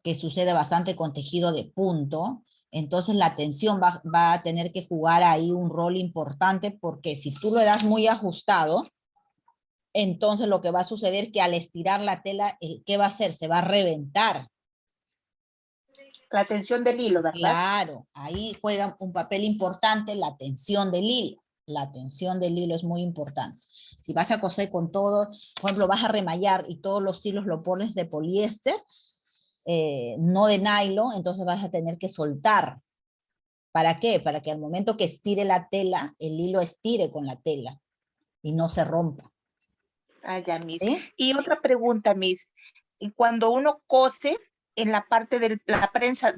Que sucede bastante con tejido de punto, entonces la tensión va a tener que jugar ahí un rol importante, porque si tú lo das muy ajustado, entonces lo que va a suceder es que al estirar la tela, ¿qué va a hacer? Se va a reventar. La tensión del hilo, ¿verdad? Claro, ahí juega un papel importante la tensión del hilo. La tensión del hilo es muy importante. Si vas a coser con todo, por ejemplo, vas a remallar y todos los hilos lo pones de poliéster, no de nylon, entonces vas a tener que soltar. ¿Para qué? Para que al momento que estire la tela, el hilo estire con la tela y no se rompa. Ah, ya, Miss. ¿Sí? Y otra pregunta, Miss. Y cuando uno cose en la parte de la prensa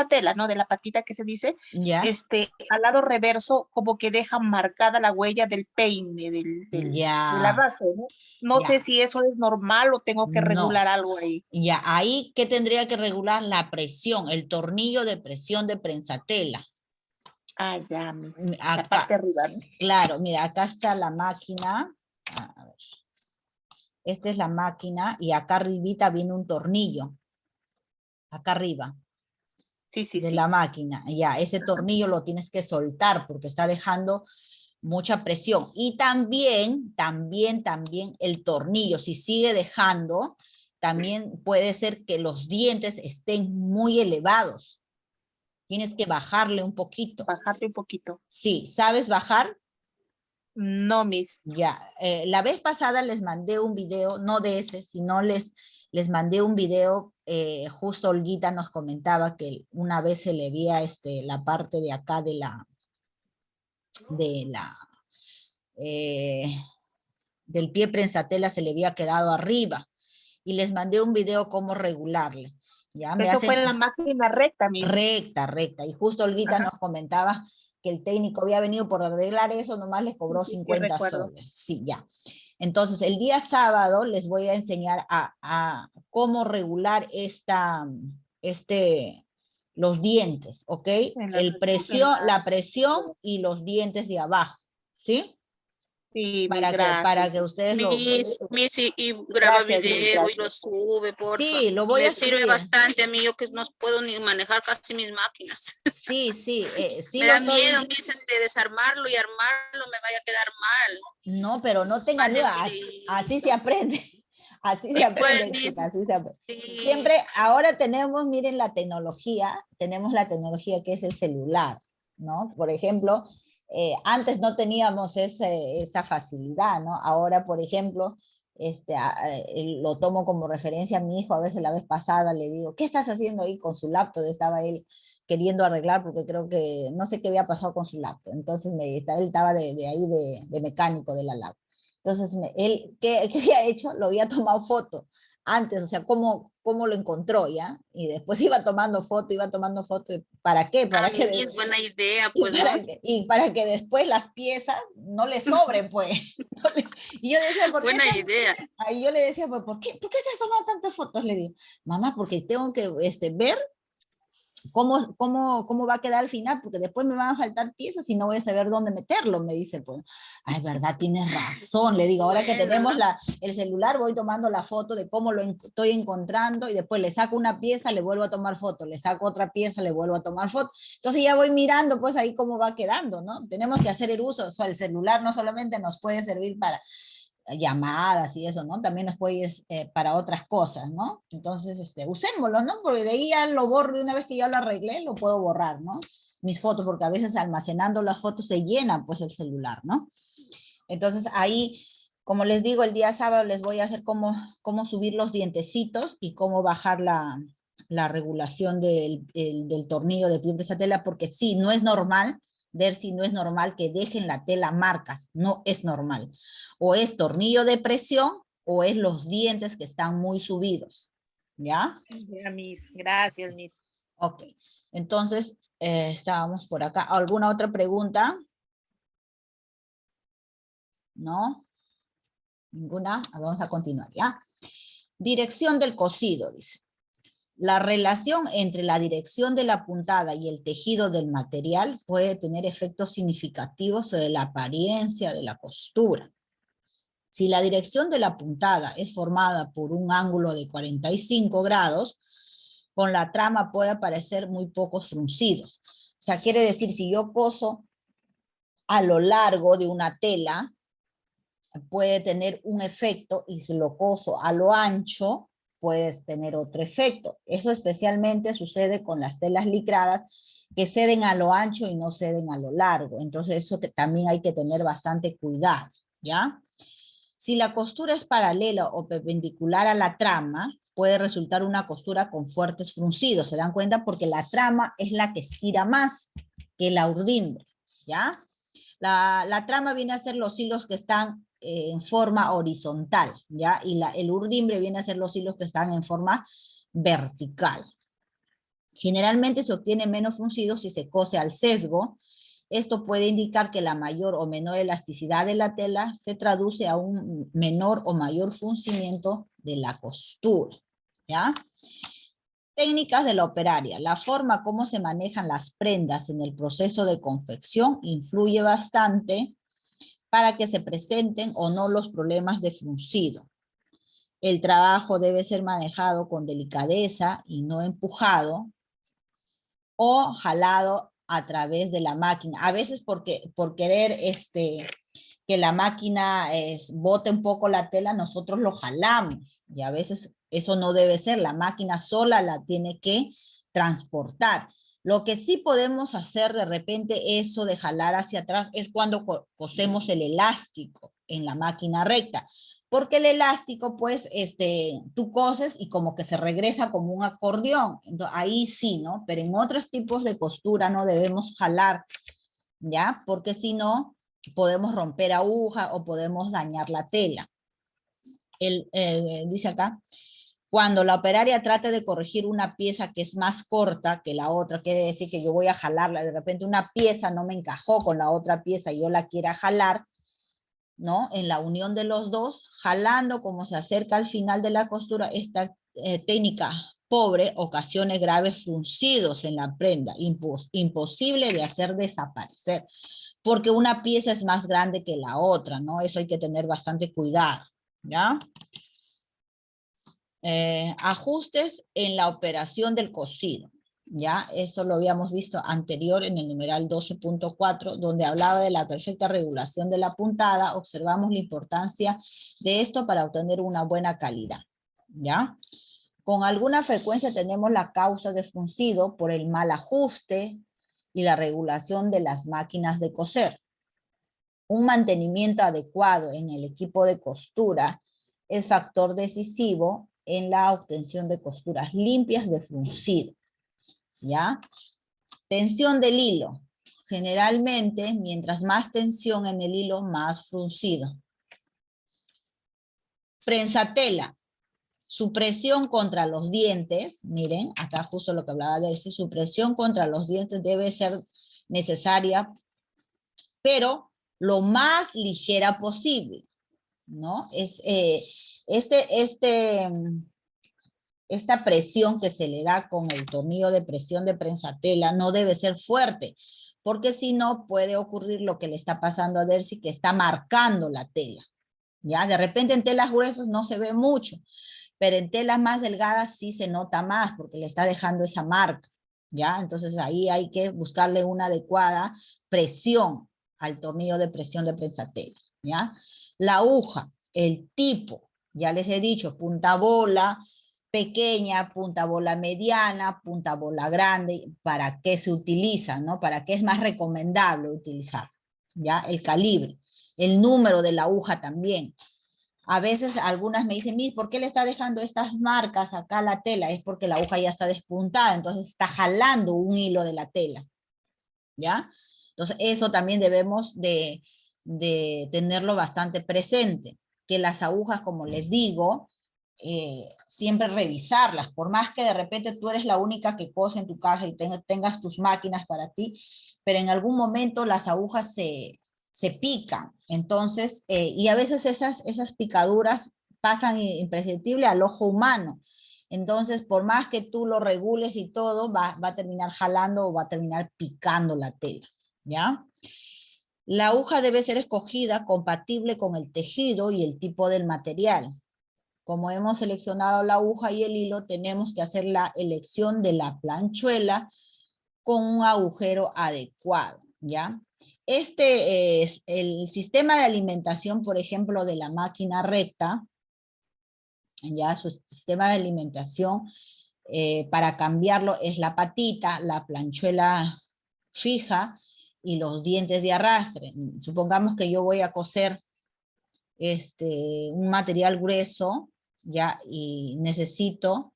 tela, ¿no? De la patita que se dice, ¿Ya? al lado reverso como que deja marcada la huella del peine, de la Ya, base, ¿no? No sé ya. si eso es normal o tengo que No. regular algo ahí. Ya, ahí, ¿qué tendría que regular? La presión, el tornillo de presión de prensatela. Ah, ya, Miss. La Acá, parte de arriba, ¿no? claro, mira, acá está la máquina. A ver, esta es la máquina y acá arribita viene un tornillo. Acá arriba Sí, sí, de la sí. máquina. Ya, ese tornillo lo tienes que soltar porque está dejando mucha presión. Y también el tornillo, si sigue dejando, también puede ser que los dientes estén muy elevados. Tienes que bajarle un poquito. Bajarle un poquito. Sí, ¿sabes bajar? No, Miss. Ya, la vez pasada les mandé un video, no de ese, sino les mandé un video, justo Olguita nos comentaba que una vez se le veía la parte de acá de la, eh, del pie prensatela se le había quedado arriba, y les mandé un video cómo regularle. Ya me Eso fue hacen en la máquina recta, Miss. recta, y justo Olguita Ajá. nos comentaba que el técnico había venido por arreglar eso, nomás les cobró Sí, sí, 50 recuerdo. soles. Sí, ya. Entonces, el día sábado les voy a enseñar a cómo regular los dientes, ¿ok? La presión y los dientes de abajo, ¿sí? Sí, Miss, Para gracias. que ustedes Miss, y graba Gracias, Miss, video y lo gracias. sube, porfa. Sí, lo voy Me a sirve subir. bastante a mí, yo que no puedo ni manejar casi mis máquinas. Sí, sí Me lo da estoy. miedo, Miss, desarmarlo y armarlo me vaya a quedar mal. No, pero no tengan Mande miedo, el así videíto. se aprende. Así se Sí, pues, aprende, Miss. chicas, así se aprende. Sí. Siempre, ahora tenemos, miren tenemos la tecnología que es el celular, ¿no? Por ejemplo, antes no teníamos esa facilidad, ¿no? Ahora, por ejemplo, lo tomo como referencia a mi hijo, a veces la vez pasada le digo, ¿qué estás haciendo ahí con su laptop? Estaba él queriendo arreglar porque creo que no sé qué había pasado con su laptop. Entonces él estaba de ahí de mecánico de la laptop. Entonces él, ¿qué había hecho? Lo había tomado foto antes, o sea, cómo lo encontró, ¿ya? Y después iba tomando foto. ¿Para qué? Ah, Miss, buena idea, pues, ¿no? Y para que después las piezas no le sobren, pues. Y yo decía, Buena idea. Ahí yo le decía, pues, ¿por qué estás tomando tantas fotos? Le digo, mamá, porque tengo que ver cómo va a quedar al final, porque después me van a faltar piezas y no voy a saber dónde meterlo, me dice, pues, ay, verdad, tienes razón, le digo, ahora que tenemos el celular, voy tomando la foto de cómo lo estoy encontrando, y después le saco una pieza, le vuelvo a tomar foto, le saco otra pieza, le vuelvo a tomar foto, entonces ya voy mirando, pues, ahí cómo va quedando, ¿no? Tenemos que hacer el uso, o sea, el celular no solamente nos puede servir llamadas y eso, ¿no? También nos puede ir para otras cosas, ¿no? Entonces, usémoslo, ¿no? Porque de ahí ya lo borro, de una vez que ya lo arreglé, lo puedo borrar, ¿no? Mis fotos, porque a veces almacenando las fotos se llena, pues, el celular, ¿no? Entonces, ahí, como les digo, el día sábado les voy a hacer cómo subir los dientecitos y cómo bajar la regulación del tornillo de pie de esa tela, porque sí, no es normal, Dercy, no es normal que dejen la tela marcas, no es normal. O es tornillo de presión o es los dientes que están muy subidos, ¿ya? Ya, Miss. Gracias, Miss. Ok, entonces estábamos por acá. ¿Alguna otra pregunta? ¿No? ¿Ninguna? Vamos a continuar, ¿ya? Dirección del cosido, dice. La relación entre la dirección de la puntada y el tejido del material puede tener efectos significativos sobre la apariencia de la costura. Si la dirección de la puntada es formada por un ángulo de 45 grados, con la trama puede aparecer muy pocos fruncidos. O sea, quiere decir, si yo coso a lo largo de una tela, puede tener un efecto, y si lo coso a lo ancho, puedes tener otro efecto. Eso especialmente sucede con las telas licradas, que ceden a lo ancho y no ceden a lo largo. Entonces eso también hay que tener bastante cuidado, ¿ya? Si la costura es paralela o perpendicular a la trama, puede resultar una costura con fuertes fruncidos. ¿Se dan cuenta? Porque la trama es la que estira más que la urdimbre, ¿ya? La trama viene a ser los hilos que están en forma horizontal, ¿ya? Y el urdimbre viene a ser los hilos que están en forma vertical. Generalmente se obtiene menos fruncido si se cose al sesgo. Esto puede indicar que la mayor o menor elasticidad de la tela se traduce a un menor o mayor fruncimiento de la costura, ¿ya? Técnicas de la operaria. La forma como se manejan las prendas en el proceso de confección influye bastante para que se presenten o no los problemas de fruncido. El trabajo debe ser manejado con delicadeza y no empujado o jalado a través de la máquina. A veces por querer que la máquina bote un poco la tela, nosotros lo jalamos, y a veces eso no debe ser, la máquina sola la tiene que transportar. Lo que sí podemos hacer de repente eso de jalar hacia atrás es cuando cosemos el elástico en la máquina recta, porque el elástico pues tú coses y como que se regresa como un acordeón. Entonces, ahí sí, ¿no? Pero en otros tipos de costura no debemos jalar, ¿ya? Porque si no podemos romper aguja o podemos dañar la tela. Dice acá, cuando la operaria trate de corregir una pieza que es más corta que la otra, quiere decir que yo voy a jalarla, de repente una pieza no me encajó con la otra pieza y yo la quiera jalar, ¿no? En la unión de los dos, jalando como se acerca al final de la costura, esta técnica pobre ocasiona graves fruncidos en la prenda, imposible de hacer desaparecer, porque una pieza es más grande que la otra, ¿no? Eso hay que tener bastante cuidado, ¿ya? Ajustes en la operación del cosido, ¿ya? Eso lo habíamos visto anterior en el numeral 12.4, donde hablaba de la perfecta regulación de la puntada. Observamos la importancia de esto para obtener una buena calidad, ¿ya? Con alguna frecuencia tenemos la causa de fruncido por el mal ajuste y la regulación de las máquinas de coser. Un mantenimiento adecuado en el equipo de costura es factor decisivo en la obtención de costuras limpias de fruncido, ¿ya? Tensión del hilo. Generalmente, mientras más tensión en el hilo, más fruncido. Prensatela. Su presión contra los dientes, miren, acá justo lo que hablaba de decir, su presión contra los dientes debe ser necesaria, pero lo más ligera posible, ¿no? Esta presión que se le da con el tornillo de presión de prensatela no debe ser fuerte, porque si no puede ocurrir lo que le está pasando a Dercy, que está marcando la tela, ¿ya? De repente en telas gruesas no se ve mucho, pero en telas más delgadas sí se nota más, porque le está dejando esa marca, ¿ya? Entonces ahí hay que buscarle una adecuada presión al tornillo de presión de prensatela, ¿ya? La aguja. el tipo. Ya les he dicho, punta bola pequeña, punta bola mediana, punta bola grande, para qué se utiliza, ¿no? Para qué es más recomendable utilizar, ¿ya? El calibre, el número de la aguja también. A veces algunas me dicen, Miss, ¿por qué le está dejando estas marcas acá a la tela? Es porque la aguja ya está despuntada, entonces está jalando un hilo de la tela, ¿ya? Entonces eso también debemos de tenerlo bastante presente, que las agujas, como les digo, siempre revisarlas, por más que de repente tú eres la única que cose en tu casa y tengas tus máquinas para ti, pero en algún momento las agujas se pican, entonces, y a veces esas picaduras pasan imperceptible al ojo humano, entonces por más que tú lo regules y todo, va a terminar jalando o va a terminar picando la tela, ¿ya? La aguja debe ser escogida compatible con el tejido y el tipo del material. Como hemos seleccionado la aguja y el hilo, tenemos que hacer la elección de la planchuela con un agujero adecuado, ¿ya? Este es el sistema de alimentación, por ejemplo, de la máquina recta, ya su sistema de alimentación, para cambiarlo es la patita, la planchuela fija y los dientes de arrastre. Supongamos que yo voy a coser un material grueso, ya, y necesito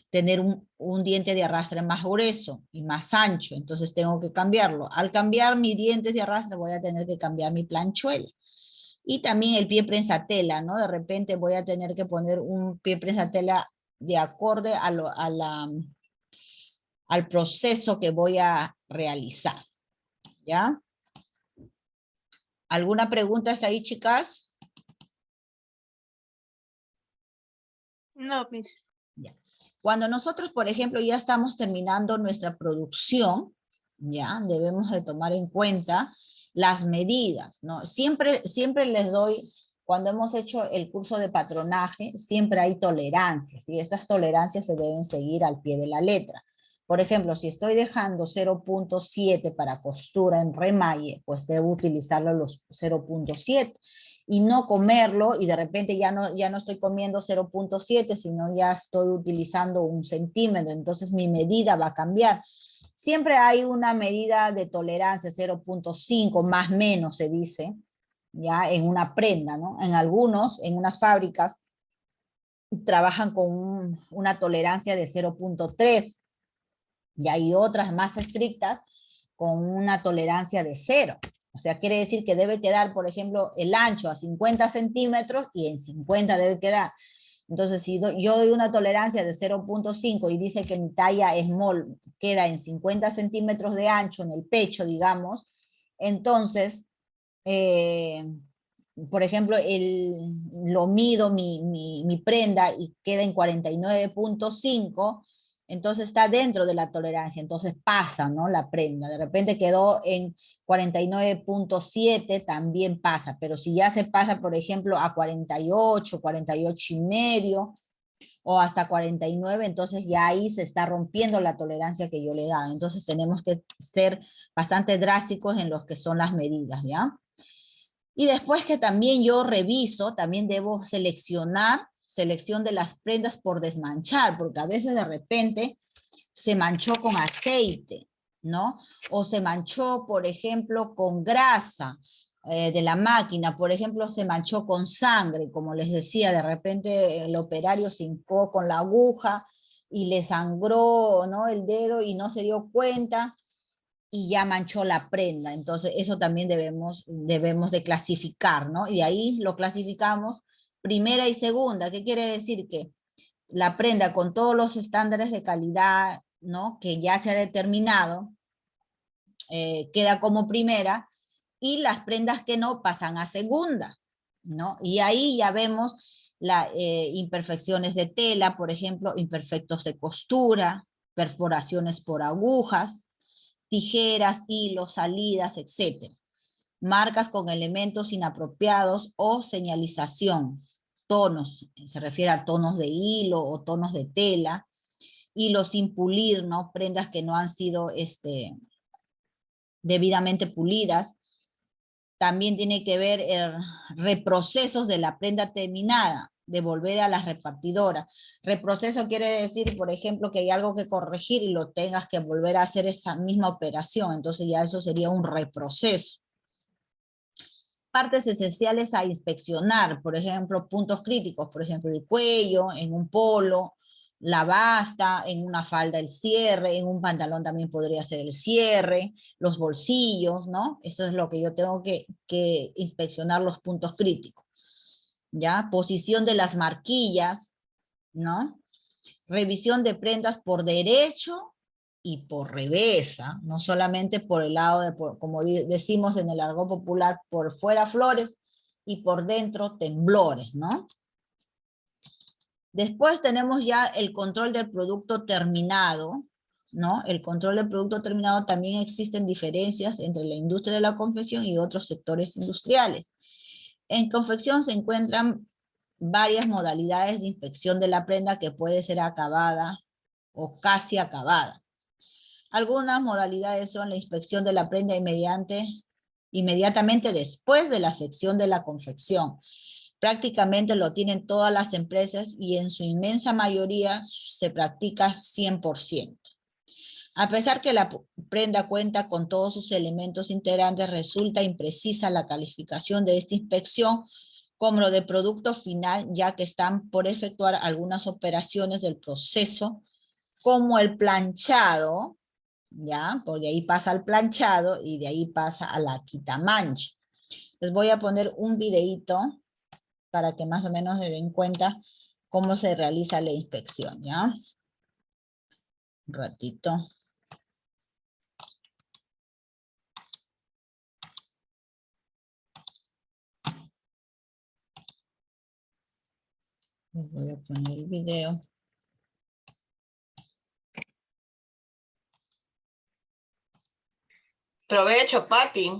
tener un diente de arrastre más grueso y más ancho, entonces tengo que cambiarlo. Al cambiar mis dientes de arrastre voy a tener que cambiar mi planchuela. Y también el pie prensatela, ¿no? De repente voy a tener que poner un pie prensatela de acorde al proceso que voy a realizar, ¿ya? ¿Alguna pregunta hasta ahí, chicas? No, Miss. Ya. Cuando nosotros, por ejemplo, ya estamos terminando nuestra producción, ya debemos de tomar en cuenta las medidas, ¿no? Siempre les doy, cuando hemos hecho el curso de patronaje, siempre hay tolerancias, y estas tolerancias se deben seguir al pie de la letra. Por ejemplo, si estoy dejando 0.7 para costura en remalle, pues debo utilizarlo los 0.7 y no comerlo, y de repente ya no estoy comiendo 0.7, sino ya estoy utilizando 1 centímetro, entonces mi medida va a cambiar. Siempre hay una medida de tolerancia, 0.5, más menos se dice, ya en una prenda, ¿no? En unas fábricas, trabajan con una tolerancia de 0.3, y hay otras más estrictas con una tolerancia de 0. O sea, quiere decir que debe quedar, por ejemplo, el ancho a 50 centímetros y en 50 debe quedar. Entonces, si yo doy una tolerancia de 0.5 y dice que mi talla small queda en 50 centímetros de ancho en el pecho, digamos, entonces, por ejemplo, lo mido mi prenda y queda en 49.5, entonces está dentro de la tolerancia, entonces pasa, ¿no? La prenda, de repente quedó en 49.7, también pasa, pero si ya se pasa, por ejemplo, a 48, 48 y medio, o hasta 49, entonces ya ahí se está rompiendo la tolerancia que yo le he dado, entonces tenemos que ser bastante drásticos en lo que son las medidas, ¿ya? Y después que también yo reviso, también debo selección de las prendas por desmanchar, porque a veces de repente se manchó con aceite, ¿no? O se manchó, por ejemplo, con grasa de la máquina, por ejemplo, se manchó con sangre, como les decía, de repente el operario se hincó con la aguja y le sangró, ¿no? El dedo y no se dio cuenta y ya manchó la prenda. Entonces eso también debemos de clasificar, ¿no? Y ahí lo clasificamos primera y segunda. ¿Qué quiere decir? Que la prenda con todos los estándares de calidad, ¿no? Que ya se ha determinado, queda como primera, y las prendas que no pasan a segunda, ¿no? Y ahí ya vemos las imperfecciones de tela, por ejemplo, imperfectos de costura, perforaciones por agujas, tijeras, hilos, salidas, etc. Marcas con elementos inapropiados o señalización. Tonos, se refiere a tonos de hilo o tonos de tela. Hilos sin pulir, ¿no? Prendas que no han sido debidamente pulidas. También tiene que ver reprocesos de la prenda terminada, de volver a la repartidora. Reproceso quiere decir, por ejemplo, que hay algo que corregir y lo tengas que volver a hacer esa misma operación. Entonces ya eso sería un reproceso. Partes esenciales a inspeccionar, por ejemplo, puntos críticos, por ejemplo, el cuello, en un polo, la basta, en una falda el cierre, en un pantalón también podría ser el cierre, los bolsillos, ¿no? Eso es lo que yo tengo que inspeccionar, los puntos críticos, ¿ya? Posición de las marquillas, ¿no? Revisión de prendas por derecho y por revesa, no solamente por el lado de, como decimos en el argot popular, por fuera flores y por dentro temblores, ¿no? Después tenemos ya el control del producto terminado, ¿no? El control del producto terminado, también existen diferencias entre la industria de la confección y otros sectores industriales. En confección se encuentran varias modalidades de inspección de la prenda que puede ser acabada o casi acabada. Algunas modalidades son la inspección de la prenda inmediatamente después de la sección de la confección. Prácticamente lo tienen todas las empresas y en su inmensa mayoría se practica 100%. A pesar que la prenda cuenta con todos sus elementos integrantes, resulta imprecisa la calificación de esta inspección como lo de producto final, ya que están por efectuar algunas operaciones del proceso, como el planchado, ¿ya? Porque ahí pasa al planchado y de ahí pasa a la quitamancha. Les voy a poner un videíto para que más o menos se den cuenta cómo se realiza la inspección, ¿ya? Un ratito. Les voy a poner el video. Provecho, Pati.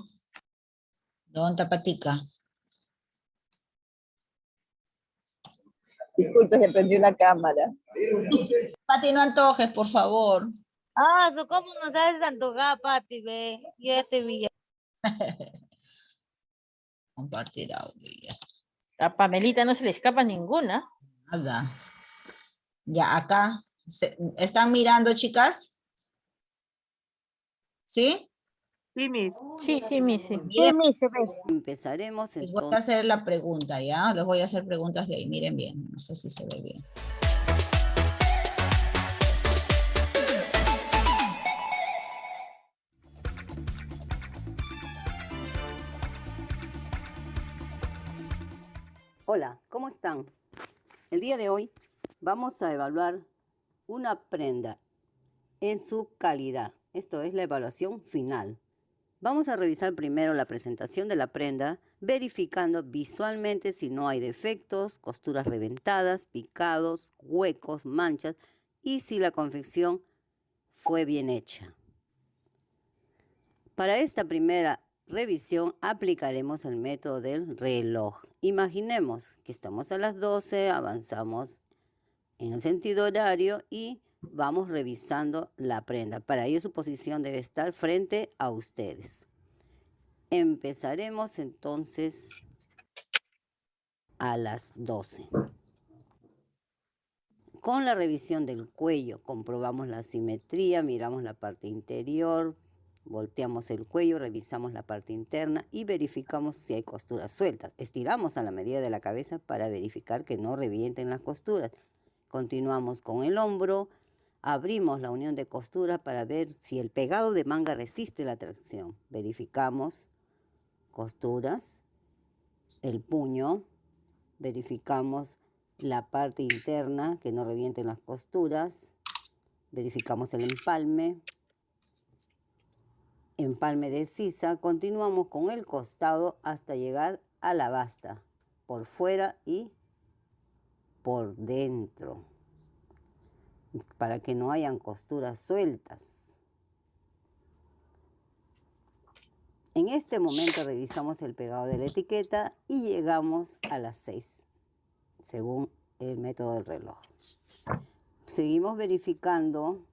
¿Dónde está Patica? Disculpe, se prendió la cámara. Pati, no antojes, por favor. Ah, ¿cómo no sabes antojar, Pati, ve? Y este villa. Compartir audio, ya. A Pamelita no se le escapa ninguna. Nada. Ya acá. ¿Están mirando, chicas? ¿Sí? Sí, Miss. Sí, sí, mi, sí. Miren, se ve. Empezaremos les voy a entonces. hacer la pregunta, ¿ya? Les voy a hacer preguntas de ahí. Miren bien. No sé si se ve bien. Hola, ¿cómo están? El día de hoy vamos a evaluar una prenda en su calidad. Esto es la evaluación final. Vamos a revisar primero la presentación de la prenda, verificando visualmente si no hay defectos, costuras reventadas, picados, huecos, manchas y si la confección fue bien hecha. Para esta primera revisión aplicaremos el método del reloj. Imaginemos que estamos a las 12, avanzamos en el sentido horario y vamos revisando la prenda. Para ello su posición debe estar frente a ustedes. Empezaremos entonces a las 12. Con la revisión del cuello comprobamos la simetría, miramos la parte interior, volteamos el cuello, revisamos la parte interna y verificamos si hay costuras sueltas. Estiramos a la medida de la cabeza para verificar que no revienten las costuras. Continuamos con el hombro, abrimos la unión de costura para ver si el pegado de manga resiste la tracción. Verificamos costuras, el puño, verificamos la parte interna, que no revienten las costuras, verificamos el empalme de sisa, continuamos con el costado hasta llegar a la basta, por fuera y por dentro, para que no hayan costuras sueltas. En este momento revisamos el pegado de la etiqueta y llegamos a las 6, según el método del reloj. Seguimos verificando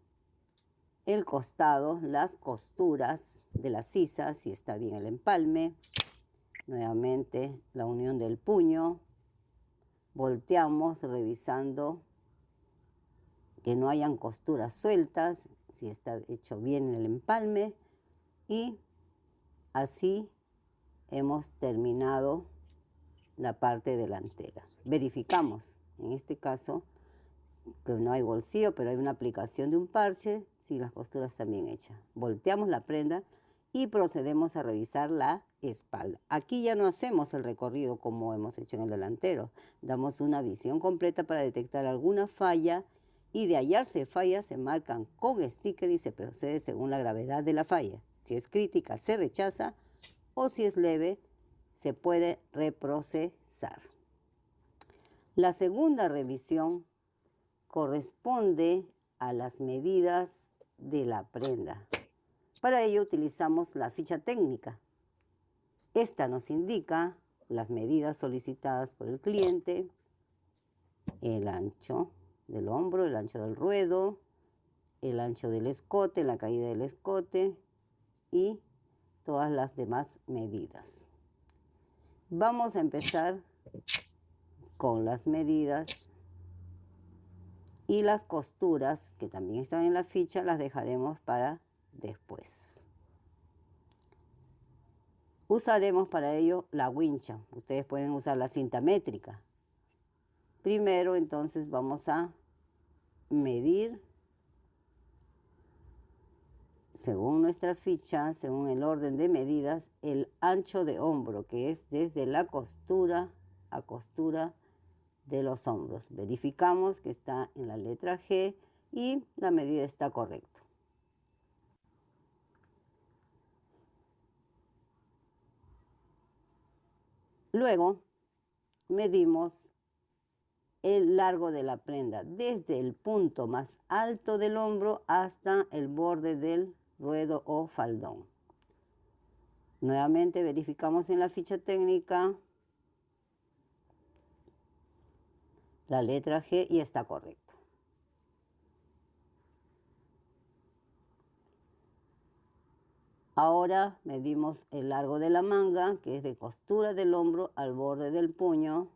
el costado, las costuras de la sisa, si está bien el empalme. Nuevamente la unión del puño. Volteamos revisando que no hayan costuras sueltas, si está hecho bien el empalme, y así hemos terminado la parte delantera. Verificamos, en este caso, que no hay bolsillo, pero hay una aplicación de un parche, si las costuras están bien hechas. Volteamos la prenda y procedemos a revisar la espalda. Aquí ya no hacemos el recorrido como hemos hecho en el delantero. Damos una visión completa para detectar alguna falla y de hallarse fallas se marcan con sticker y se procede según la gravedad de la falla. Si es crítica se rechaza o si es leve se puede reprocesar. La segunda revisión corresponde a las medidas de la prenda. Para ello utilizamos la ficha técnica. Esta nos indica las medidas solicitadas por el cliente, el ancho del hombro, el ancho del ruedo, el ancho del escote, la caída del escote y todas las demás medidas. Vamos a empezar con las medidas y las costuras que también están en la ficha las dejaremos para después. Usaremos para ello la wincha. Ustedes pueden usar la cinta métrica. Primero entonces vamos a medir según nuestra ficha, según el orden de medidas, el ancho de hombro, que es desde la costura a costura de los hombros. Verificamos que está en la letra G y la medida está correcta. Luego medimos el largo de la prenda desde el punto más alto del hombro hasta el borde del ruedo o faldón. Nuevamente verificamos en la ficha técnica la letra G y está correcto. Ahora medimos el largo de la manga, que es de costura del hombro al borde del puño,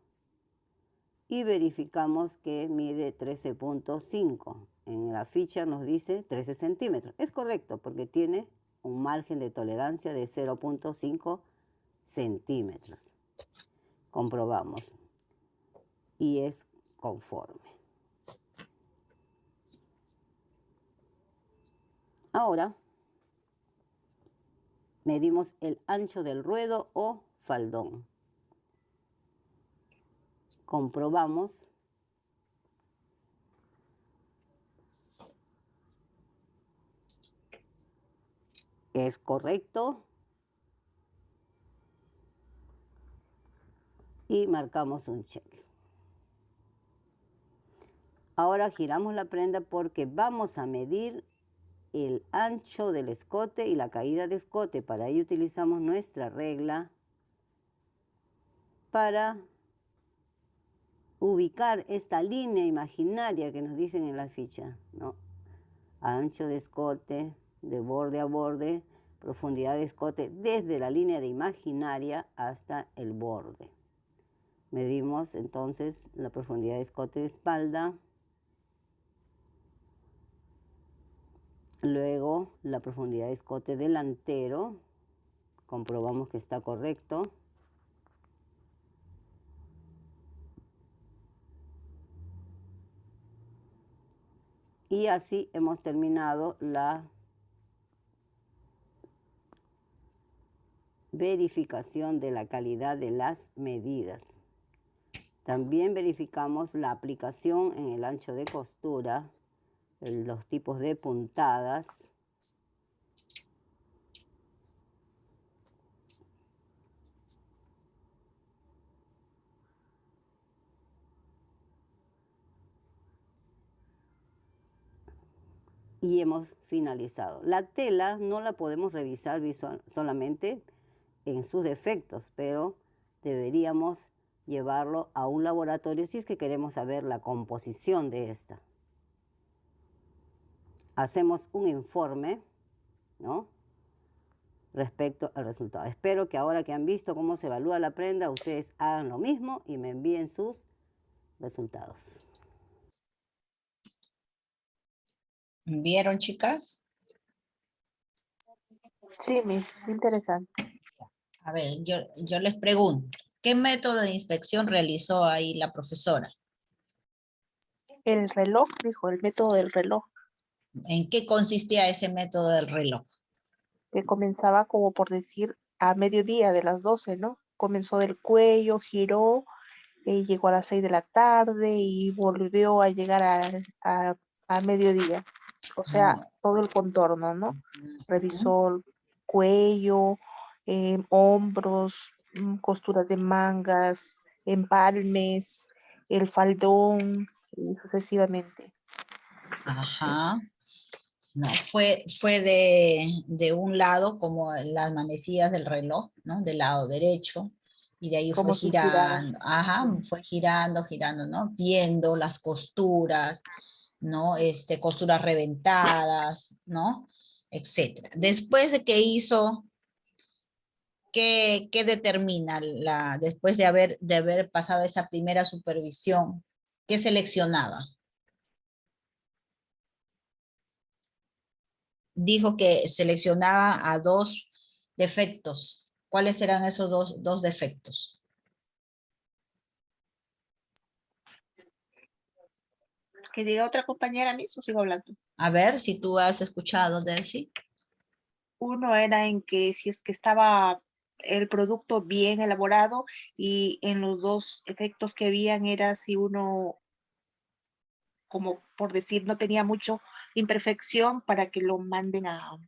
y verificamos que mide 13.5. En la ficha nos dice 13 centímetros. Es correcto porque tiene un margen de tolerancia de 0.5 centímetros. Comprobamos. Y es conforme. Ahora medimos el ancho del ruedo o faldón. Comprobamos es correcto y marcamos un check. Ahora giramos la prenda porque vamos a medir el ancho del escote y la caída de escote. Para ello utilizamos nuestra regla para ubicar esta línea imaginaria que nos dicen en la ficha, ¿no? Ancho de escote, de borde a borde, profundidad de escote desde la línea de imaginaria hasta el borde. Medimos entonces la profundidad de escote de espalda, luego la profundidad de escote delantero, comprobamos que está correcto. Y así hemos terminado la verificación de la calidad de las medidas. También verificamos la aplicación en el ancho de costura, los tipos de puntadas. Y hemos finalizado. La tela no la podemos revisar solamente en sus defectos, pero deberíamos llevarlo a un laboratorio si es que queremos saber la composición de esta. Hacemos un informe, ¿no? respecto al resultado. Espero que ahora que han visto cómo se evalúa la prenda, ustedes hagan lo mismo y me envíen sus resultados. ¿Vieron, chicas? Sí, Miss, interesante. A ver, yo les pregunto, ¿qué método de inspección realizó ahí la profesora? El reloj, dijo, el método del reloj, ¿En qué consistía ese método del reloj? que comenzaba como por decir a mediodía de las 12, ¿no? Comenzó del cuello, giró, llegó a las 6 de la tarde y volvió a llegar a mediodía. O sea, todo el contorno, ¿no? Revisó el cuello, hombros, costuras de mangas, empalmes, el faldón, y sucesivamente. Ajá. No, fue de un lado como las manecillas del reloj, ¿no? Del lado derecho, y de ahí fue Como si girara. girando, ajá, fue girando, ¿no? Viendo las costuras, ¿no? Costuras reventadas, ¿no? Etcétera. Después de que hizo, ¿qué determina después de haber pasado esa primera supervisión? ¿Qué seleccionaba? Dijo que seleccionaba a 2 defectos. ¿Cuáles eran esos dos defectos? Que diga otra compañera mismo, sigo hablando. A ver, si tú has escuchado, Delcy. Uno era en que si es que estaba el producto bien elaborado, y en los dos efectos que habían era si uno, como por decir, no tenía mucho imperfección para que lo manden a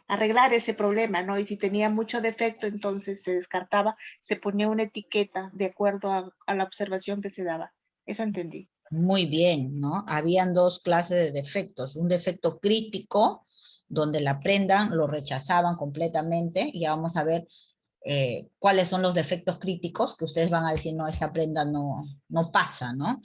arreglar ese problema, ¿no? Y si tenía mucho defecto, entonces se descartaba, se ponía una etiqueta de acuerdo a la observación que se daba. Eso entendí. Muy bien, ¿no? Habían 2 clases de defectos. Un defecto crítico, donde la prenda lo rechazaban completamente, y ya vamos a ver cuáles son los defectos críticos que ustedes van a decir, no, esta prenda no pasa, ¿no?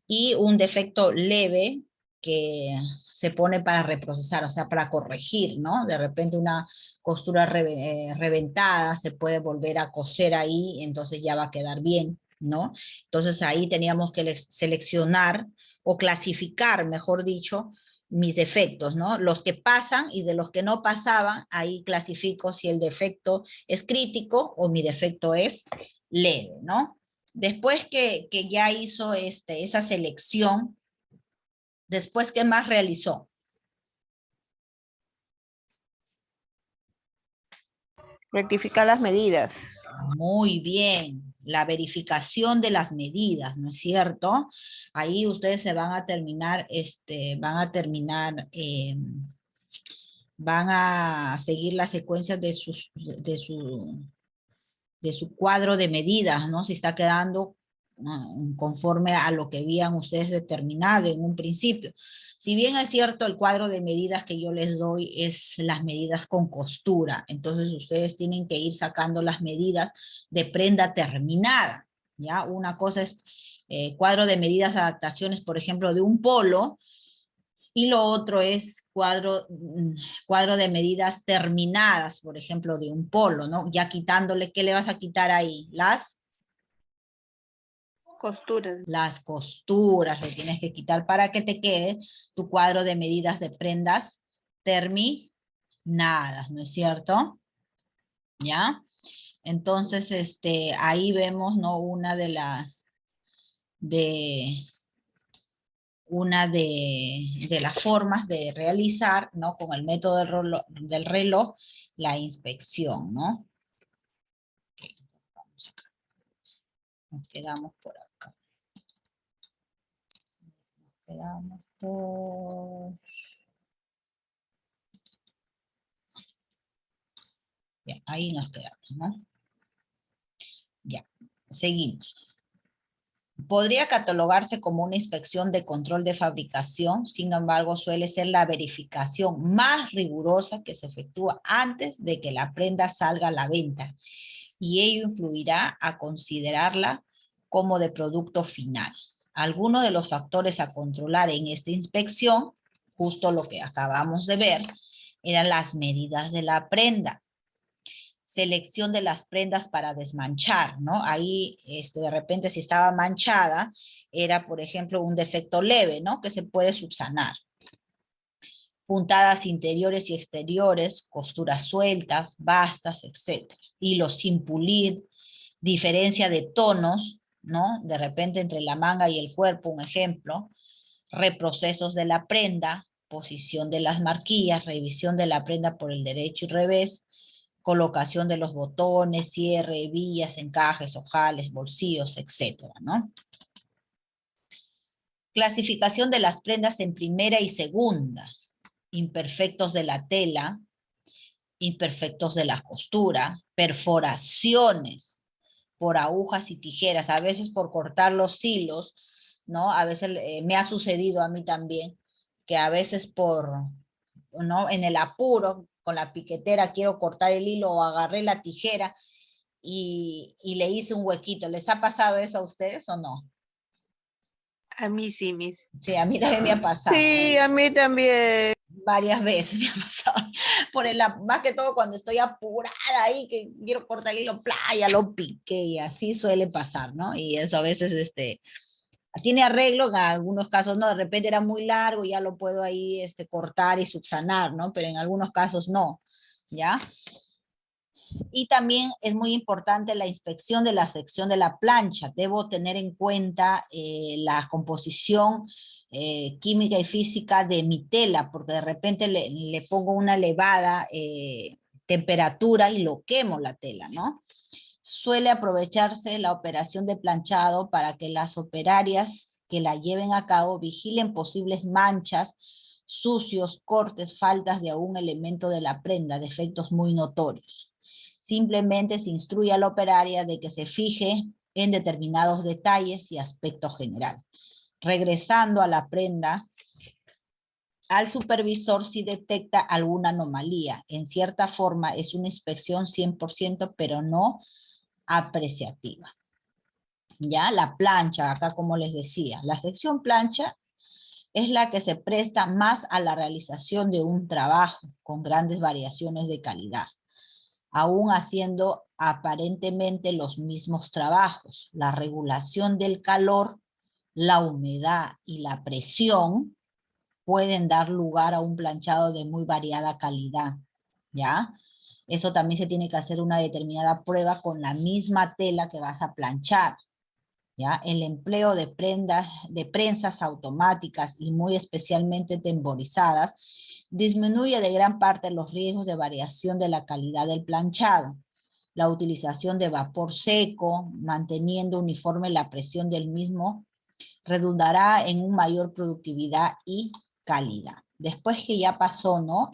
Y un defecto leve que se pone para reprocesar, o sea, para corregir, ¿no? De repente una costura reventada se puede volver a coser ahí, entonces ya va a quedar bien, ¿no? Entonces ahí teníamos que seleccionar o clasificar, mejor dicho, mis defectos, ¿no? Los que pasan y de los que no pasaban, ahí clasifico si el defecto es crítico o mi defecto es leve, ¿no? Después que ya hizo esa selección, después, ¿qué más realizó? Rectificar las medidas. Muy bien, la verificación de las medidas, ¿no es cierto? Ahí ustedes se van a terminar, van a seguir las secuencias de su cuadro de medidas, ¿no? Si está quedando conforme a lo que habían ustedes determinado en un principio. Si bien es cierto, el cuadro de medidas que yo les doy es las medidas con costura, entonces ustedes tienen que ir sacando las medidas de prenda terminada, ¿ya? Una cosa es cuadro de medidas, adaptaciones, por ejemplo, de un polo, y lo otro es cuadro de medidas terminadas, por ejemplo, de un polo, ¿no? Ya quitándole, ¿qué le vas a quitar ahí? Las costuras le tienes que quitar para que te quede tu cuadro de medidas de prendas terminadas, ¿no es cierto? ¿Ya? Entonces, ahí vemos, ¿no? Una de las formas de realizar, ¿no? Con el método del reloj, la inspección, ¿no? Okay, vamos acá. Nos quedamos por acá. Nos quedamos por... Bien, ahí nos quedamos, ¿no? Ya, seguimos. Podría catalogarse como una inspección de control de fabricación, sin embargo, suele ser la verificación más rigurosa que se efectúa antes de que la prenda salga a la venta, y ello influirá a considerarla como de producto final. Algunos de los factores a controlar en esta inspección justo lo que acabamos de ver, eran las medidas de la prenda. Selección de las prendas para desmanchar, ¿no? Ahí, de repente, si estaba manchada, era, por ejemplo, un defecto leve, ¿no? Que se puede subsanar. Puntadas interiores y exteriores, costuras sueltas, bastas, etc. Hilos sin pulir, diferencia de tonos, ¿no? De repente entre la manga y el cuerpo, un ejemplo. Reprocesos de la prenda, posición de las marquillas, revisión de la prenda por el derecho y revés, colocación de los botones, cierre, hebillas, encajes, ojales, bolsillos, etcétera, ¿no? Clasificación de las prendas en primera y segunda. Imperfectos de la tela, imperfectos de la costura, perforaciones por agujas y tijeras, a veces por cortar los hilos, ¿no? A veces me ha sucedido a mí también, que a veces ¿no? En el apuro, con la piquetera quiero cortar el hilo o agarré la tijera y le hice un huequito. ¿Les ha pasado eso a ustedes o no? A mí sí, Miss. Sí, a mí también me ha pasado. Sí, a mí también. Varias veces me ha pasado. Más que todo cuando estoy apurada ahí, que quiero cortar el hilo, ya lo piqué, y así suele pasar, ¿no? Y eso a veces, tiene arreglo, en algunos casos no, de repente era muy largo, ya lo puedo ahí cortar y subsanar, ¿no? Pero en algunos casos no, ¿ya? Y también es muy importante la inspección de la sección de la plancha. Debo tener en cuenta la composición química y física de mi tela, porque de repente le pongo una elevada temperatura y lo quemo la tela, ¿no? Suele aprovecharse la operación de planchado para que las operarias que la lleven a cabo vigilen posibles manchas, sucios, cortes, faltas de algún elemento de la prenda, defectos muy notorios. Simplemente se instruye a la operaria de que se fije en determinados detalles y aspectos generales. Regresando a la prenda, al supervisor si detecta alguna anomalía. En cierta forma es una inspección 100%, pero no apreciativa. Ya, la plancha, acá como les decía, la sección plancha es la que se presta más a la realización de un trabajo con grandes variaciones de calidad, aún haciendo aparentemente los mismos trabajos. La regulación del calor, la humedad y la presión pueden dar lugar a un planchado de muy variada calidad, ¿ya? Eso también se tiene que hacer una determinada prueba con la misma tela que vas a planchar, ¿ya? El empleo de prensas automáticas y muy especialmente temporizadas disminuye de gran parte los riesgos de variación de la calidad del planchado. La utilización de vapor seco, manteniendo uniforme la presión del mismo, redundará en una mayor productividad y calidad. Después que ya pasó, ¿no?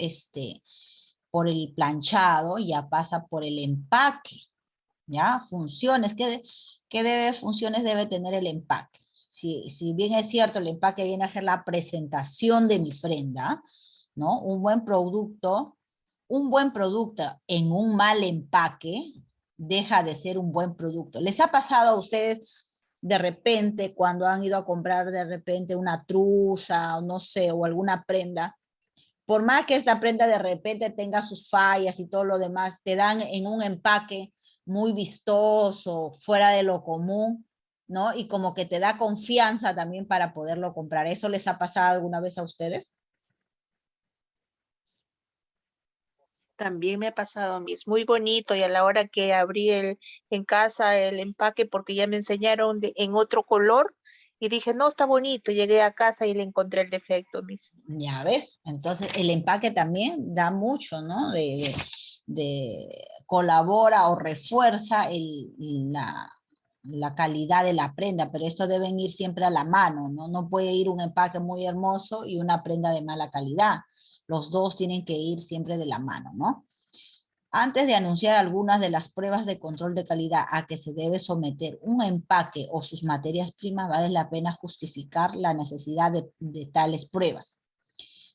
Por el planchado, ya pasa por el empaque, ¿ya? Funciones, funciones debe tener el empaque? Si bien es cierto, el empaque viene a ser la presentación de mi prenda, ¿no? Un buen producto en un mal empaque deja de ser un buen producto. ¿Les ha pasado a ustedes de repente cuando han ido a comprar de repente una truza o no sé, o alguna prenda? Por más que esta prenda de repente tenga sus fallas y todo lo demás, te dan en un empaque muy vistoso, fuera de lo común, ¿no? Y como que te da confianza también para poderlo comprar. ¿Eso les ha pasado alguna vez a ustedes? También me ha pasado, Miss, muy bonito, y a la hora que abrí en casa el empaque, porque ya me enseñaron en otro color, y dije, no, está bonito, llegué a casa y le encontré el defecto, Miss. Ya ves, entonces el empaque también da mucho, ¿no? Colabora o refuerza la calidad de la prenda, pero esto deben ir siempre a la mano, ¿no? No puede ir un empaque muy hermoso y una prenda de mala calidad. Los dos tienen que ir siempre de la mano, ¿no? Antes de anunciar algunas de las pruebas de control de calidad a que se debe someter un empaque o sus materias primas, vale la pena justificar la necesidad de tales pruebas,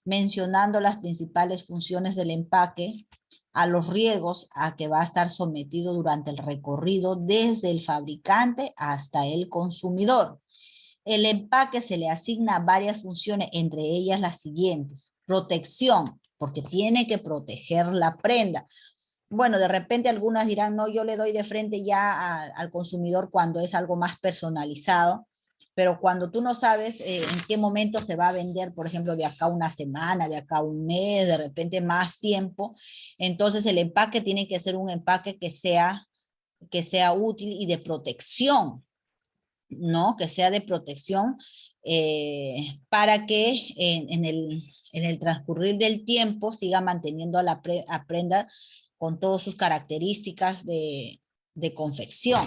mencionando las principales funciones del empaque, a los riesgos a que va a estar sometido durante el recorrido desde el fabricante hasta el consumidor. El empaque se le asigna varias funciones, entre ellas las siguientes. Protección, porque tiene que proteger la prenda. Bueno, de repente algunas dirán, no, yo le doy de frente ya al consumidor cuando es algo más personalizado, pero cuando tú no sabes en qué momento se va a vender, por ejemplo, de acá una semana, de acá un mes, de repente más tiempo, entonces el empaque tiene que ser un empaque que sea útil y de protección, ¿no? Que sea de protección para que en el transcurrir del tiempo siga manteniendo a la prenda con todas sus características de confección.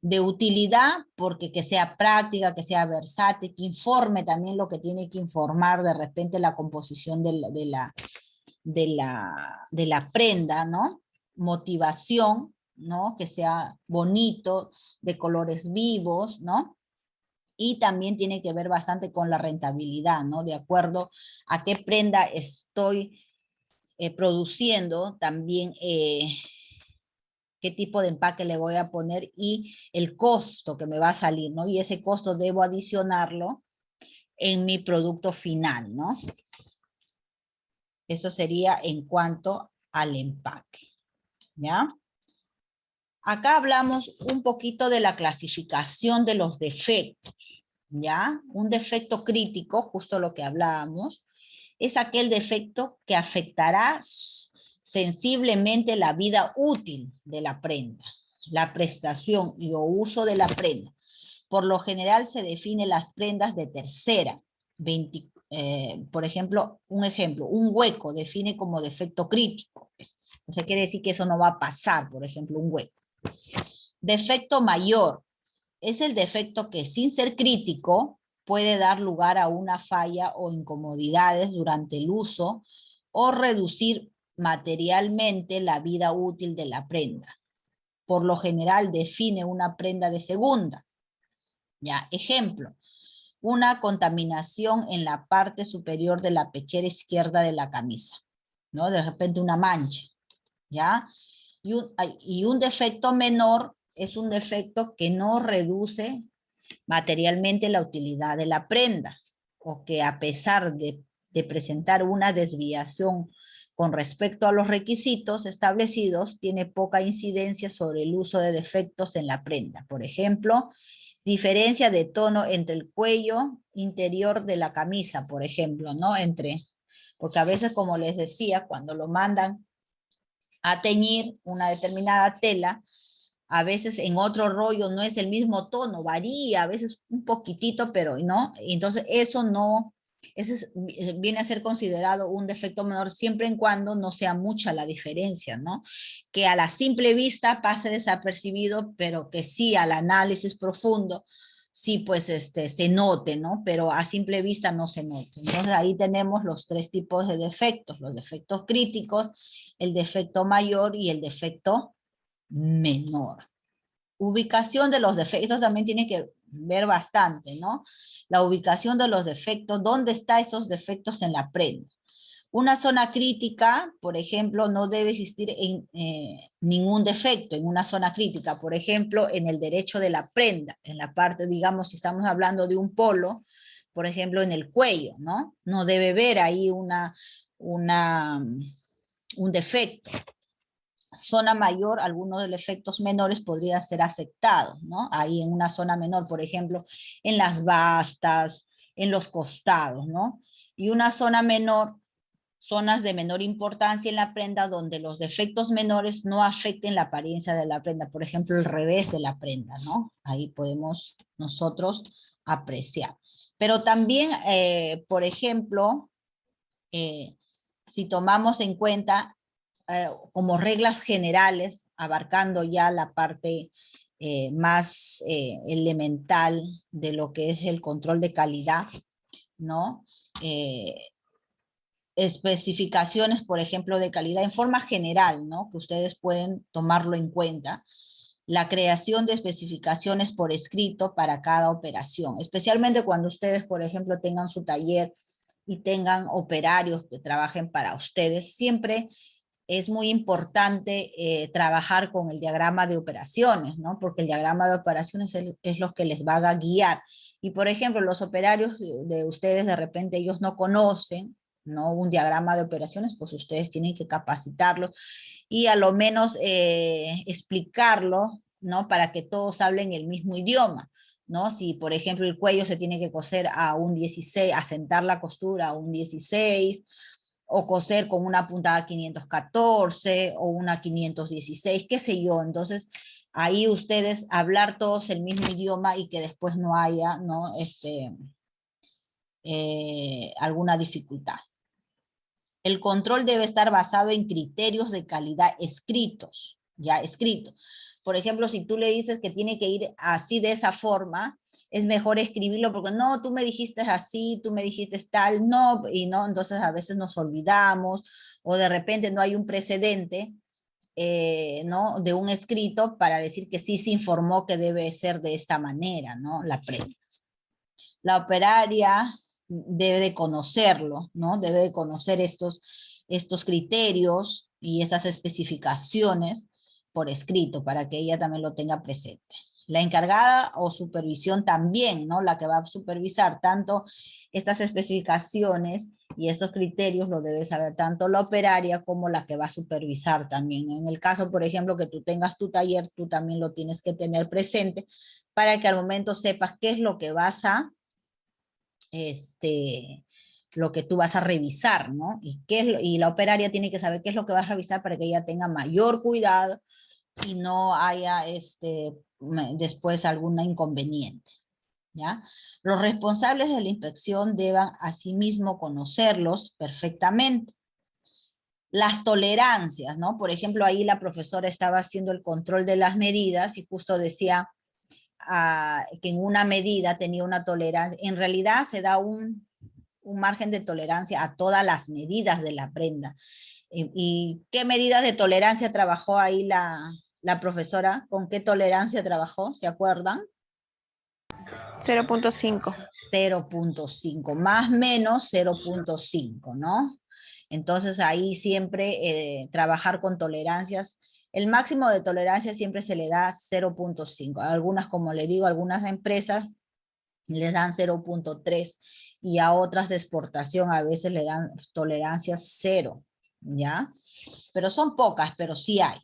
De utilidad, porque que sea práctica, que sea versátil, que informe también lo que tiene que informar de repente la composición de la prenda, ¿no? Motivación, ¿no? Que sea bonito, de colores vivos, ¿no? Y también tiene que ver bastante con la rentabilidad, ¿no? De acuerdo a qué prenda estoy produciendo, también qué tipo de empaque le voy a poner y el costo que me va a salir, ¿no? Y ese costo debo adicionarlo en mi producto final, ¿no? Eso sería en cuanto al empaque, ¿ya? Acá hablamos un poquito de la clasificación de los defectos, ¿ya? Un defecto crítico, justo lo que hablábamos, es aquel defecto que afectará sensiblemente la vida útil de la prenda, la prestación y o uso de la prenda. Por lo general se define las prendas de tercera. Por ejemplo, un hueco define como defecto crítico. O sea, quiere decir que eso no va a pasar, por ejemplo, un hueco. Defecto mayor es el defecto que sin ser crítico puede dar lugar a una falla o incomodidades durante el uso o reducir materialmente la vida útil de la prenda. Por lo general define una prenda de segunda. Ya, ejemplo, una contaminación en la parte superior de la pechera izquierda de la camisa, ¿no? De repente una mancha, ¿ya? Y un defecto menor es un defecto que no reduce materialmente la utilidad de la prenda, o que a pesar de presentar una desviación con respecto a los requisitos establecidos, tiene poca incidencia sobre el uso de defectos en la prenda. Por ejemplo, diferencia de tono entre el cuello interior de la camisa, por ejemplo, ¿no? Porque a veces, como les decía, cuando lo mandan a teñir una determinada tela, a veces en otro rollo no es el mismo tono, varía, a veces un poquitito, pero no. Entonces eso no, viene a ser considerado un defecto menor siempre en cuando no sea mucha la diferencia, ¿no? Que a la simple vista pase desapercibido, pero que sí al análisis profundo, sí pues se note, ¿no? Pero a simple vista no se note. Entonces ahí tenemos los tres tipos de defectos, los defectos críticos, el defecto mayor y el defecto menor. Ubicación de los defectos también tiene que ver bastante, ¿no? La ubicación de los defectos, ¿dónde están esos defectos en la prenda? Una zona crítica, por ejemplo, no debe existir ningún defecto en una zona crítica, por ejemplo, en el derecho de la prenda, en la parte, digamos, si estamos hablando de un polo, por ejemplo, en el cuello, ¿no? No debe haber ahí un defecto. Zona mayor, algunos de los efectos menores podrían ser aceptados, ¿no? Ahí en una zona menor, por ejemplo, en las bastas, en los costados, ¿no? Y una zona menor, zonas de menor importancia en la prenda donde los defectos menores no afecten la apariencia de la prenda, por ejemplo, el revés de la prenda, ¿no? Ahí podemos nosotros apreciar. Pero también, por ejemplo, si tomamos en cuenta como reglas generales, abarcando ya la parte más elemental de lo que es el control de calidad, ¿no? Especificaciones, por ejemplo, de calidad en forma general, ¿no? Que ustedes pueden tomarlo en cuenta. La creación de especificaciones por escrito para cada operación, especialmente cuando ustedes, por ejemplo, tengan su taller y tengan operarios que trabajen para ustedes, siempre es muy importante trabajar con el diagrama de operaciones, ¿no? Porque el diagrama de operaciones es lo que les va a guiar Y por ejemplo, los operarios de ustedes, de repente ellos no conocen, ¿no? Un diagrama de operaciones, pues ustedes tienen que capacitarlos y a lo menos explicarlo, ¿no? Para que todos hablen el mismo idioma, ¿no? Si, por ejemplo, el cuello se tiene que coser a un 16, asentar la costura a un 16, o coser con una puntada 514 o una 516, qué sé yo. Entonces, ahí ustedes hablar todos el mismo idioma y que después no haya, ¿no? Alguna dificultad. El control debe estar basado en criterios de calidad escritos, ya escritos. Por ejemplo, si tú le dices que tiene que ir así de esa forma, es mejor escribirlo porque no, tú me dijiste así, tú me dijiste tal, no, y no, entonces a veces nos olvidamos o de repente no hay un precedente, ¿no? De un escrito para decir que sí se informó que debe ser de esta manera, ¿no? La prenda. La operaria debe de conocerlo, ¿no? Debe de conocer estos criterios y estas especificaciones por escrito para que ella también lo tenga presente. La encargada o supervisión también, ¿no? La que va a supervisar tanto estas especificaciones y estos criterios lo debe saber tanto la operaria como la que va a supervisar también. En el caso, por ejemplo, que tú tengas tu taller, tú también lo tienes que tener presente para que al momento sepas qué es lo que vas a lo que tú vas a revisar, ¿no? Y la operaria tiene que saber qué es lo que vas a revisar para que ella tenga mayor cuidado y no haya después algún inconveniente, ¿ya? Los responsables de la inspección deban asimismo conocerlos perfectamente. Las tolerancias, ¿no? Por ejemplo, ahí la profesora estaba haciendo el control de las medidas y justo decía que en una medida tenía una tolerancia. En realidad se da un margen de tolerancia a todas las medidas de la prenda. ¿Y qué medidas de tolerancia trabajó ahí la profesora? ¿Con qué tolerancia trabajó? ¿Se acuerdan? 0.5. 0.5, más menos 0.5, ¿no? Entonces ahí siempre trabajar con tolerancias. El máximo de tolerancia siempre se le da 0.5. Algunas, como le digo, algunas empresas les dan 0.3 y a otras de exportación a veces le dan tolerancias 0, ¿ya? Pero son pocas, pero sí hay.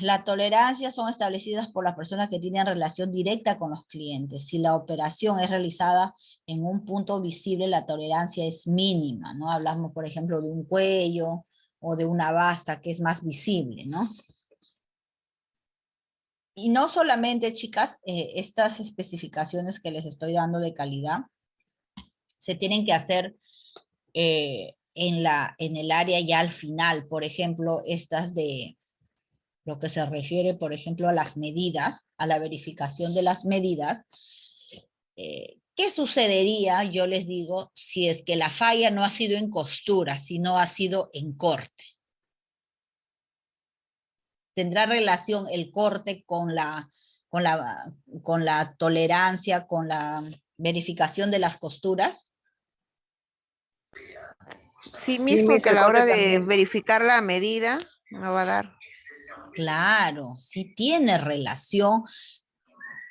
Las tolerancias son establecidas por las personas que tienen relación directa con los clientes. Si la operación es realizada en un punto visible, la tolerancia es mínima, ¿no? Hablamos, por ejemplo, de un cuello o de una basta que es más visible, ¿no? Y no solamente, chicas, estas especificaciones que les estoy dando de calidad se tienen que hacer en el área ya al final. Por ejemplo, estas de lo que se refiere, por ejemplo, a las medidas, a la verificación de las medidas. ¿Qué sucedería, yo les digo, si es que la falla no ha sido en costura, sino ha sido en corte? ¿Tendrá relación el corte con la tolerancia, con la verificación de las costuras? Sí, mismo que a la hora de verificar la medida, no va a dar. Claro, sí tiene relación,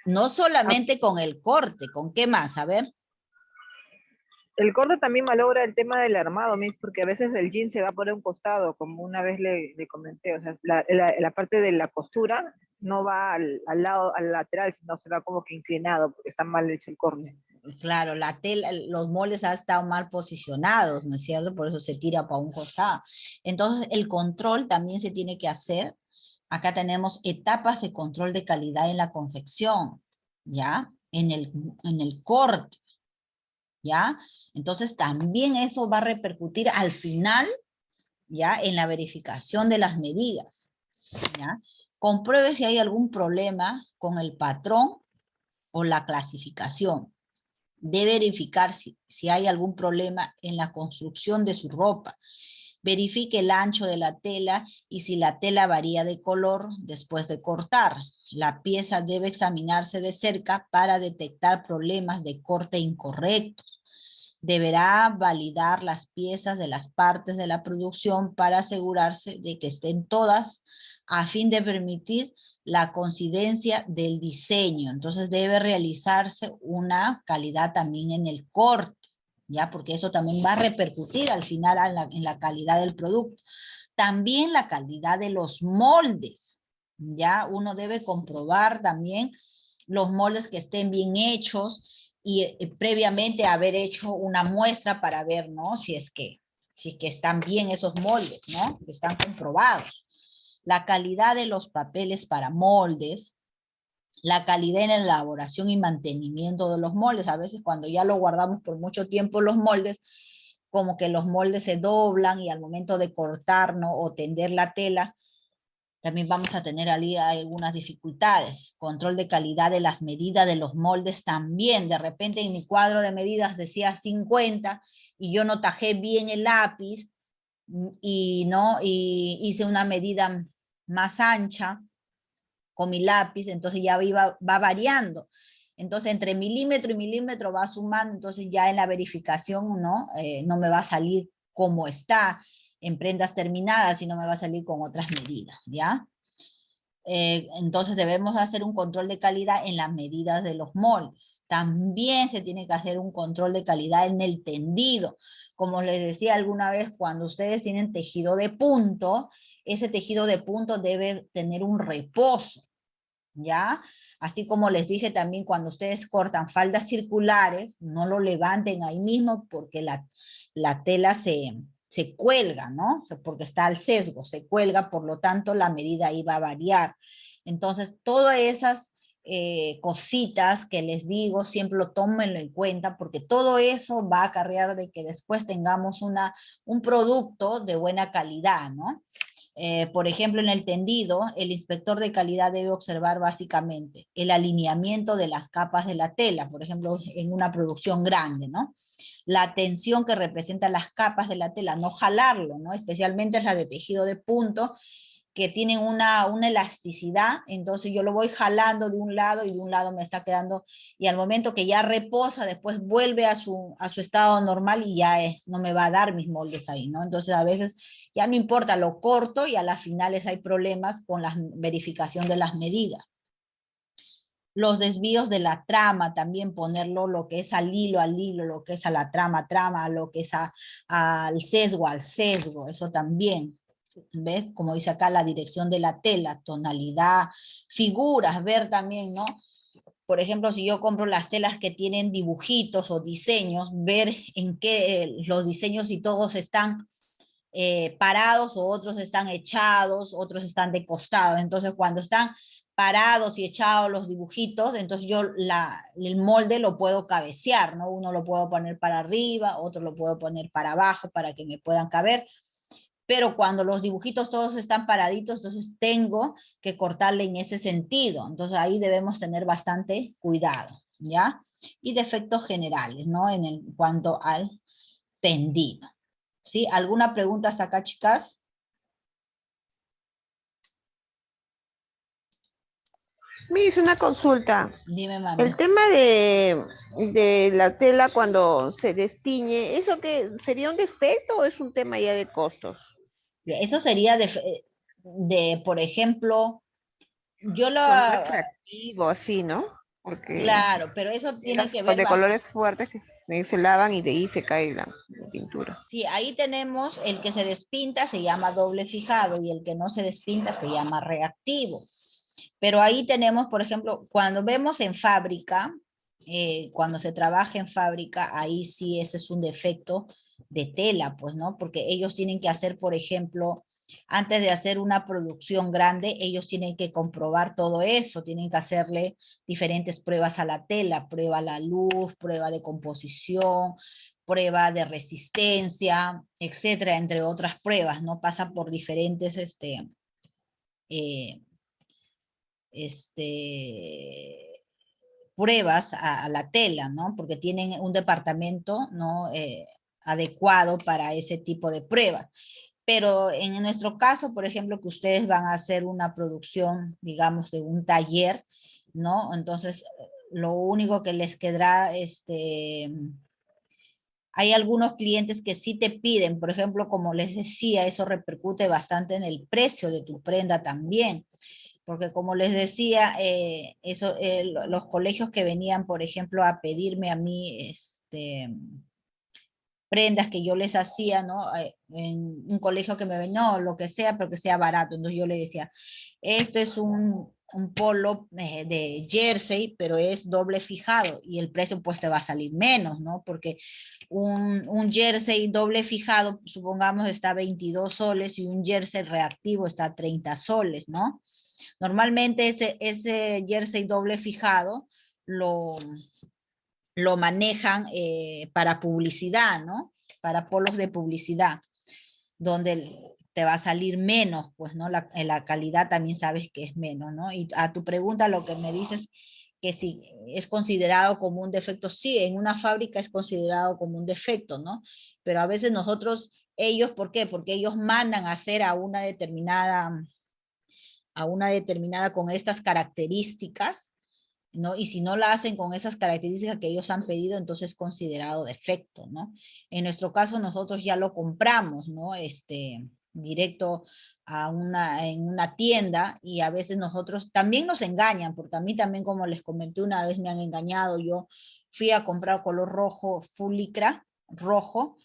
no solamente con el corte, ¿con qué más? A ver. El corte también malogra el tema del armado, Miss, porque a veces el jean se va por un costado, como una vez le comenté, o sea, la parte de la costura no va al lado, al lateral, sino se va como que inclinado, porque está mal hecho el corte. Claro, la tela, los moldes han estado mal posicionados, ¿no es cierto? Por eso se tira para un costado. Entonces, el control también se tiene que hacer. Acá tenemos etapas de control de calidad en la confección, ¿ya? En el corte, ¿ya? Entonces, también eso va a repercutir al final, ¿ya? En la verificación de las medidas, ¿ya? Compruebe si hay algún problema con el patrón o la clasificación. Debe verificar si hay algún problema en la construcción de su ropa. Verifique el ancho de la tela y si la tela varía de color después de cortar. La pieza debe examinarse de cerca para detectar problemas de corte incorrectos. deberá validar las piezas de las partes de la producción para asegurarse de que estén todas a fin de permitir la coincidencia del diseño. Entonces debe realizarse una calidad también en el corte, ¿ya? Porque eso también va a repercutir al final en la calidad del producto. También la calidad de los moldes, ¿ya? Uno debe comprobar también los moldes que estén bien hechos y previamente haber hecho una muestra para ver, ¿no? Si es que están bien esos moldes, ¿no? Que están comprobados. La calidad de los papeles para moldes, la calidad en la elaboración y mantenimiento de los moldes. A veces cuando ya lo guardamos por mucho tiempo los moldes, como que los moldes se doblan y al momento de cortar, ¿no? O tender la tela, también vamos a tener ahí algunas dificultades. Control de calidad de las medidas de los moldes también. De repente en mi cuadro de medidas decía 50 y yo no tajé bien el lápiz y hice una medida más ancha con mi lápiz, entonces ya va variando. Entonces entre milímetro y milímetro va sumando, entonces ya en la verificación no me va a salir como está en prendas terminadas, sino me va a salir con otras medidas, ¿ya? Entonces debemos hacer un control de calidad en las medidas de los moldes. También se tiene que hacer un control de calidad en el tendido. Como les decía alguna vez, cuando ustedes tienen tejido de punto, ese tejido de punto debe tener un reposo, ¿ya? Así como les dije también, cuando ustedes cortan faldas circulares, no lo levanten ahí mismo porque la tela se cuelga, ¿no? Porque está al sesgo, se cuelga, por lo tanto la medida ahí va a variar. Entonces, todas esas cositas que les digo, siempre lo tómenlo en cuenta porque todo eso va a acarrear de que después tengamos un producto de buena calidad, ¿no? Por ejemplo, en el tendido, el inspector de calidad debe observar básicamente el alineamiento de las capas de la tela, por ejemplo, en una producción grande, ¿no? La tensión que representa las capas de la tela, no jalarlo, ¿no? Especialmente la de tejido de punto, que tienen una elasticidad, entonces yo lo voy jalando de un lado y de un lado me está quedando, y al momento que ya reposa, después vuelve a su estado normal y ya no me va a dar mis moldes ahí, ¿no? Entonces a veces ya no importa, lo corto y a las finales hay problemas con la verificación de las medidas. Los desvíos de la trama, también ponerlo lo que es al hilo, lo que es a la trama, lo que es al sesgo, eso también. ¿Ves? Como dice acá, la dirección de la tela, tonalidad, figuras, ver también, ¿no? Por ejemplo, si yo compro las telas que tienen dibujitos o diseños, ver en qué los diseños y todos están parados o otros están echados, otros están de costado. Entonces, cuando están parados y echados los dibujitos, entonces yo el molde lo puedo cabecear, ¿no? Uno lo puedo poner para arriba, otro lo puedo poner para abajo para que me puedan caber. Pero cuando los dibujitos todos están paraditos, entonces tengo que cortarle en ese sentido. Entonces ahí debemos tener bastante cuidado, ¿ya? Y defectos generales, ¿no? En cuanto al tendido. ¿Sí? ¿Alguna pregunta hasta acá, chicas? Miss, una consulta. Dime, mami. El tema de la tela cuando se destiñe, ¿eso qué sería un defecto o es un tema ya de costos? Eso sería por ejemplo, yo lo... Con un atractivo así, ¿no? Porque Claro, pero eso tiene que ver de bastante. colores fuertes que se lavan y de ahí se cae la pintura. Sí, ahí tenemos el que se despinta, se llama doble fijado, y el que no se despinta se llama reactivo. Pero ahí tenemos, por ejemplo, cuando vemos en fábrica, cuando se trabaja en fábrica, ahí sí ese es un defecto de tela, pues, ¿no? Porque ellos tienen que hacer, por ejemplo, antes de hacer una producción grande, ellos tienen que comprobar todo eso, tienen que hacerle diferentes pruebas a la tela, prueba a la luz, prueba de composición, prueba de resistencia, etcétera, entre otras pruebas, ¿no? Pasa por diferentes, pruebas a la tela, ¿no? Porque tienen un departamento, ¿no? Adecuado para ese tipo de pruebas. Pero en nuestro caso, por ejemplo, que ustedes van a hacer una producción, digamos, de un taller, ¿no? Entonces, lo único que les quedará, Hay algunos clientes que sí te piden, por ejemplo, como les decía, eso repercute bastante en el precio de tu prenda también, porque como les decía, los colegios que venían, por ejemplo, a pedirme a mí, prendas que yo les hacía, ¿no? En un colegio que me ven, no, lo que sea, pero que sea barato. Entonces yo le decía, esto es un polo de jersey, pero es doble fijado y el precio pues te va a salir menos, ¿no? Porque un jersey doble fijado, supongamos, está 22 soles y un jersey reactivo está 30 soles, ¿no? Normalmente ese jersey doble fijado lo manejan para publicidad, ¿no? Para polos de publicidad, donde te va a salir menos, pues, ¿no? La calidad también sabes que es menos, ¿no? Y a tu pregunta, lo que me dices, que si es considerado como un defecto, sí, en una fábrica es considerado como un defecto, ¿no? Pero a veces ellos, ¿por qué? Porque ellos mandan a hacer a una determinada con estas características, ¿no? Y si no la hacen con esas características que ellos han pedido, entonces es considerado defecto, ¿no? En nuestro caso, nosotros ya lo compramos, ¿no? Directo en una tienda, y a veces nosotros también nos engañan, porque a mí también, como les comenté, una vez me han engañado. Yo fui a comprar color rojo, full licra, rojo,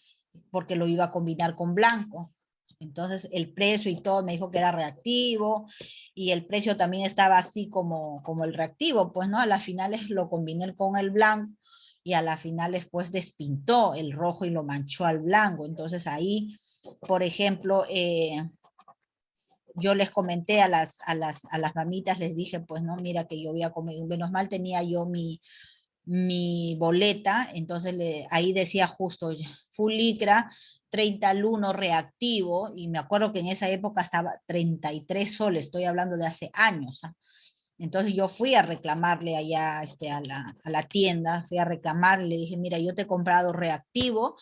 porque lo iba a combinar con blanco. Entonces el precio y todo me dijo que era reactivo, y el precio también estaba así como el reactivo, pues, ¿no? A las finales lo combiné con el blanco, y a las finales pues despintó el rojo y lo manchó al blanco. Entonces ahí, por ejemplo, yo les comenté a las mamitas, les dije, pues, no, mira que yo voy a comer, menos mal tenía yo mi boleta, entonces ahí decía justo full licra, 30 al 1 reactivo, y me acuerdo que en esa época estaba 33 soles, estoy hablando de hace años. Entonces yo fui a reclamarle allá a la tienda, fui a reclamarle, le dije, mira, yo te he comprado reactivo,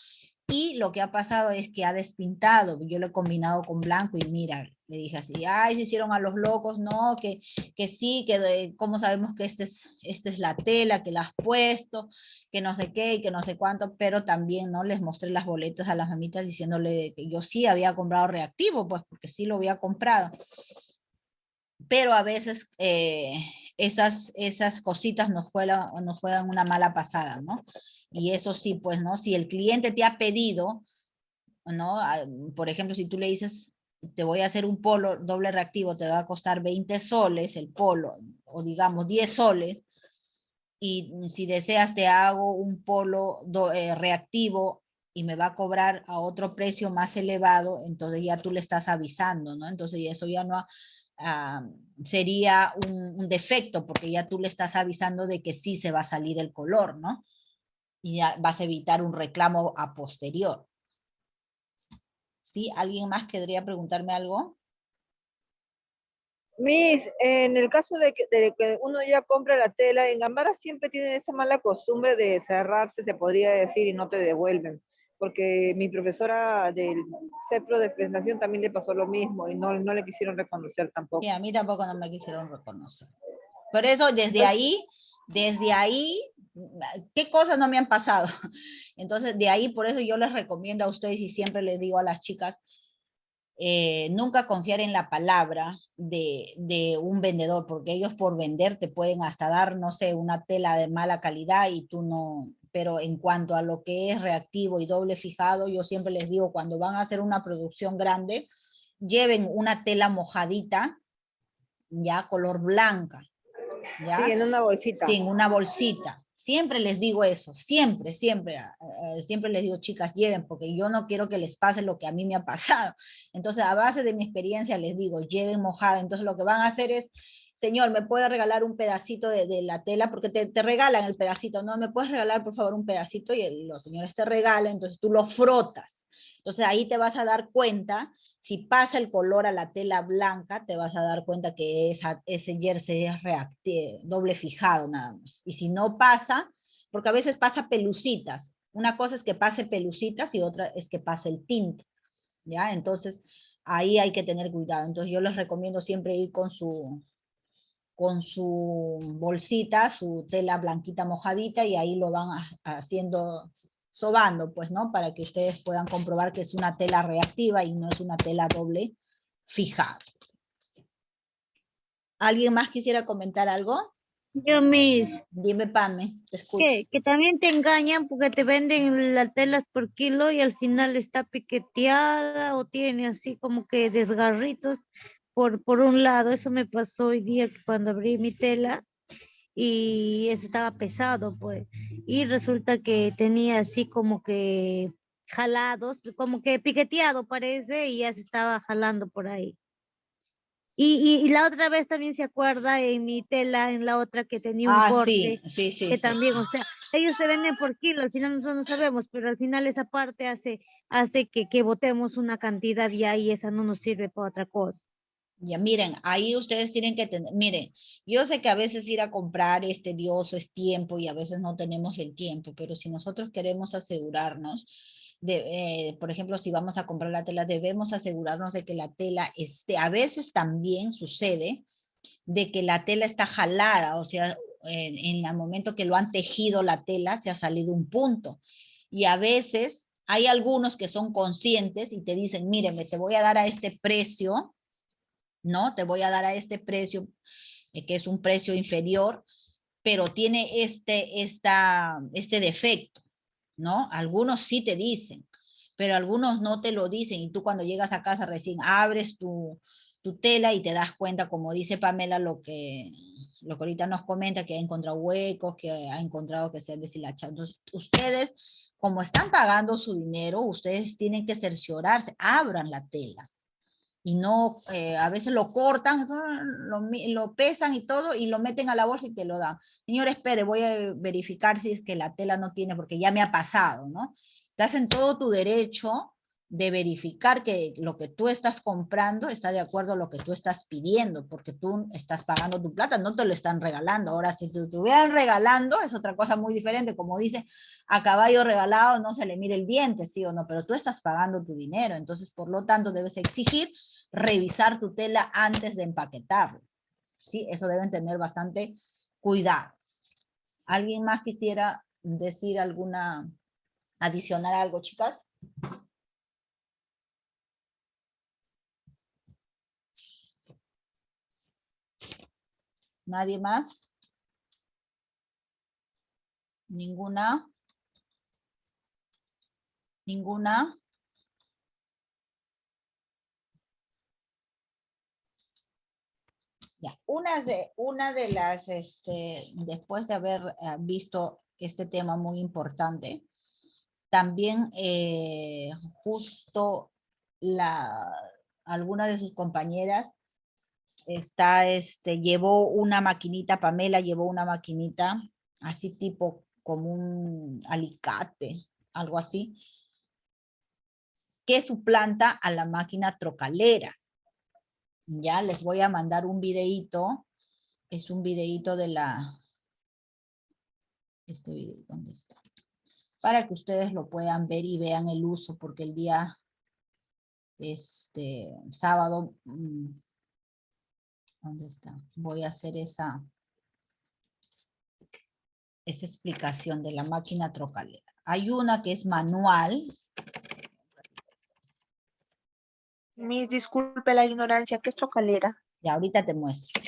y lo que ha pasado es que ha despintado. Yo lo he combinado con blanco y mira, le dije así, ay, se hicieron a los locos, no, que sí, cómo sabemos que esta es la tela que la has puesto, que no sé qué y que no sé cuánto. Pero también, ¿no? Les mostré las boletas a las mamitas diciéndole que yo sí había comprado reactivo, pues porque sí lo había comprado. Pero a veces esas cositas nos juegan una mala pasada, ¿no? Y eso sí, pues, ¿no? Si el cliente te ha pedido, ¿no? Por ejemplo, si tú le dices, te voy a hacer un polo doble reactivo, te va a costar 20 soles el polo, o digamos 10 soles, y si deseas te hago un polo reactivo y me va a cobrar a otro precio más elevado, entonces ya tú le estás avisando, ¿no? Entonces eso ya no sería un defecto, porque ya tú le estás avisando de que sí se va a salir el color, ¿no? Y ya vas a evitar un reclamo a posterior. ¿Sí? ¿Alguien más querría preguntarme algo? Miss, en el caso de que uno ya compra la tela, en Gambara siempre tienen esa mala costumbre de cerrarse, se podría decir, y no te devuelven. Porque mi profesora del CEPRO de presentación también le pasó lo mismo y no le quisieron reconocer tampoco. Y a mí tampoco no me quisieron reconocer. Por eso desde ahí, ¿qué cosas no me han pasado? Entonces de ahí, por eso yo les recomiendo a ustedes y siempre les digo a las chicas, nunca confiar en la palabra de un vendedor, porque ellos por vender te pueden hasta dar, no sé, una tela de mala calidad y tú no. Pero en cuanto a lo que es reactivo y doble fijado, yo siempre les digo, cuando van a hacer una producción grande, lleven una tela mojadita, ya color blanca, ¿ya? Sí, en una bolsita. Sí, en una bolsita. Siempre les digo eso, siempre les digo, chicas, lleven, porque yo no quiero que les pase lo que a mí me ha pasado. Entonces, a base de mi experiencia, les digo, lleven mojada. Entonces, lo que van a hacer es, señor, ¿me puede regalar un pedacito de la tela? Porque te regalan el pedacito, ¿no? ¿Me puedes regalar, por favor, un pedacito? Y los señores te regalan, entonces tú lo frotas. Entonces, ahí te vas a dar cuenta. Si pasa el color a la tela blanca, te vas a dar cuenta que ese jersey es doble fijado nada más. Y si no pasa, porque a veces pasa pelucitas. Una cosa es que pase pelucitas y otra es que pase el tinte, ¿ya? Entonces, ahí hay que tener cuidado. Entonces, yo les recomiendo siempre ir con su bolsita, su tela blanquita mojadita, y ahí lo van haciendo sobando, pues, ¿no? Para que ustedes puedan comprobar que es una tela reactiva y no es una tela doble fijada. ¿Alguien más quisiera comentar algo? Yo, Miss, Dime, Pame, te escucho. que también te engañan porque te venden las telas por kilo y al final está piqueteada o tiene así como que desgarritos por un lado. Eso me pasó hoy día que cuando abrí mi tela y eso estaba pesado, pues. Y resulta que tenía así como que jalados, como que piqueteado parece, y ya se estaba jalando por ahí. Y la otra vez también se acuerda en mi tela, en la otra que tenía un corte, sí, que también, o sea, ellos se venden por kilo, al final nosotros no sabemos, pero al final esa parte hace que botemos una cantidad ya y esa no nos sirve para otra cosa. Ya, miren, ahí ustedes tienen que tener, miren, yo sé que a veces ir a comprar es tedioso, es tiempo y a veces no tenemos el tiempo, pero si nosotros queremos asegurarnos de, por ejemplo, si vamos a comprar la tela, debemos asegurarnos de que la tela esté, a veces también sucede de que la tela está jalada, o sea, en el momento que lo han tejido la tela se ha salido un punto. Y a veces hay algunos que son conscientes y te dicen, míreme, te voy a dar a este precio, ¿no? Te voy a dar a este precio, que es un precio inferior, pero tiene este defecto, ¿no? Algunos sí te dicen, pero algunos no te lo dicen y tú cuando llegas a casa recién abres tu tela y te das cuenta, como dice Pamela, lo que ahorita nos comenta, que ha encontrado huecos, que ha encontrado que se han deshilachado. Entonces, ustedes, como están pagando su dinero, ustedes tienen que cerciorarse, abran la tela. Y no, a veces lo cortan, lo pesan y todo, y lo meten a la bolsa y te lo dan. Señor, espere, voy a verificar si es que la tela no tiene, porque ya me ha pasado, ¿no? Estás en todo tu derecho de verificar que lo que tú estás comprando está de acuerdo a lo que tú estás pidiendo, porque tú estás pagando tu plata, no te lo están regalando. Ahora, si te estuvieran regalando, es otra cosa muy diferente, como dice, a caballo regalado no se le mire el diente, sí o no, pero tú estás pagando tu dinero, entonces, por lo tanto, debes exigir revisar tu tela antes de empaquetarlo, ¿sí? Eso deben tener bastante cuidado. ¿Alguien más quisiera decir adicionar algo, chicas? ¿Nadie más? ¿Ninguna? ¿Ninguna? Ya, una de las, después de haber visto este tema muy importante, también justo alguna de sus compañeras llevó una maquinita, Pamela llevó una maquinita, así tipo como un alicate, algo así, que suplanta a la máquina trocalera. Ya les voy a mandar un videíto, es un videíto de este video, ¿dónde está? Para que ustedes lo puedan ver y vean el uso, porque el día, sábado, ¿dónde está? Voy a hacer esa explicación de la máquina trocalera. Hay una que es manual. Miss, disculpe la ignorancia, ¿qué es trocalera? Y ahorita te muestro.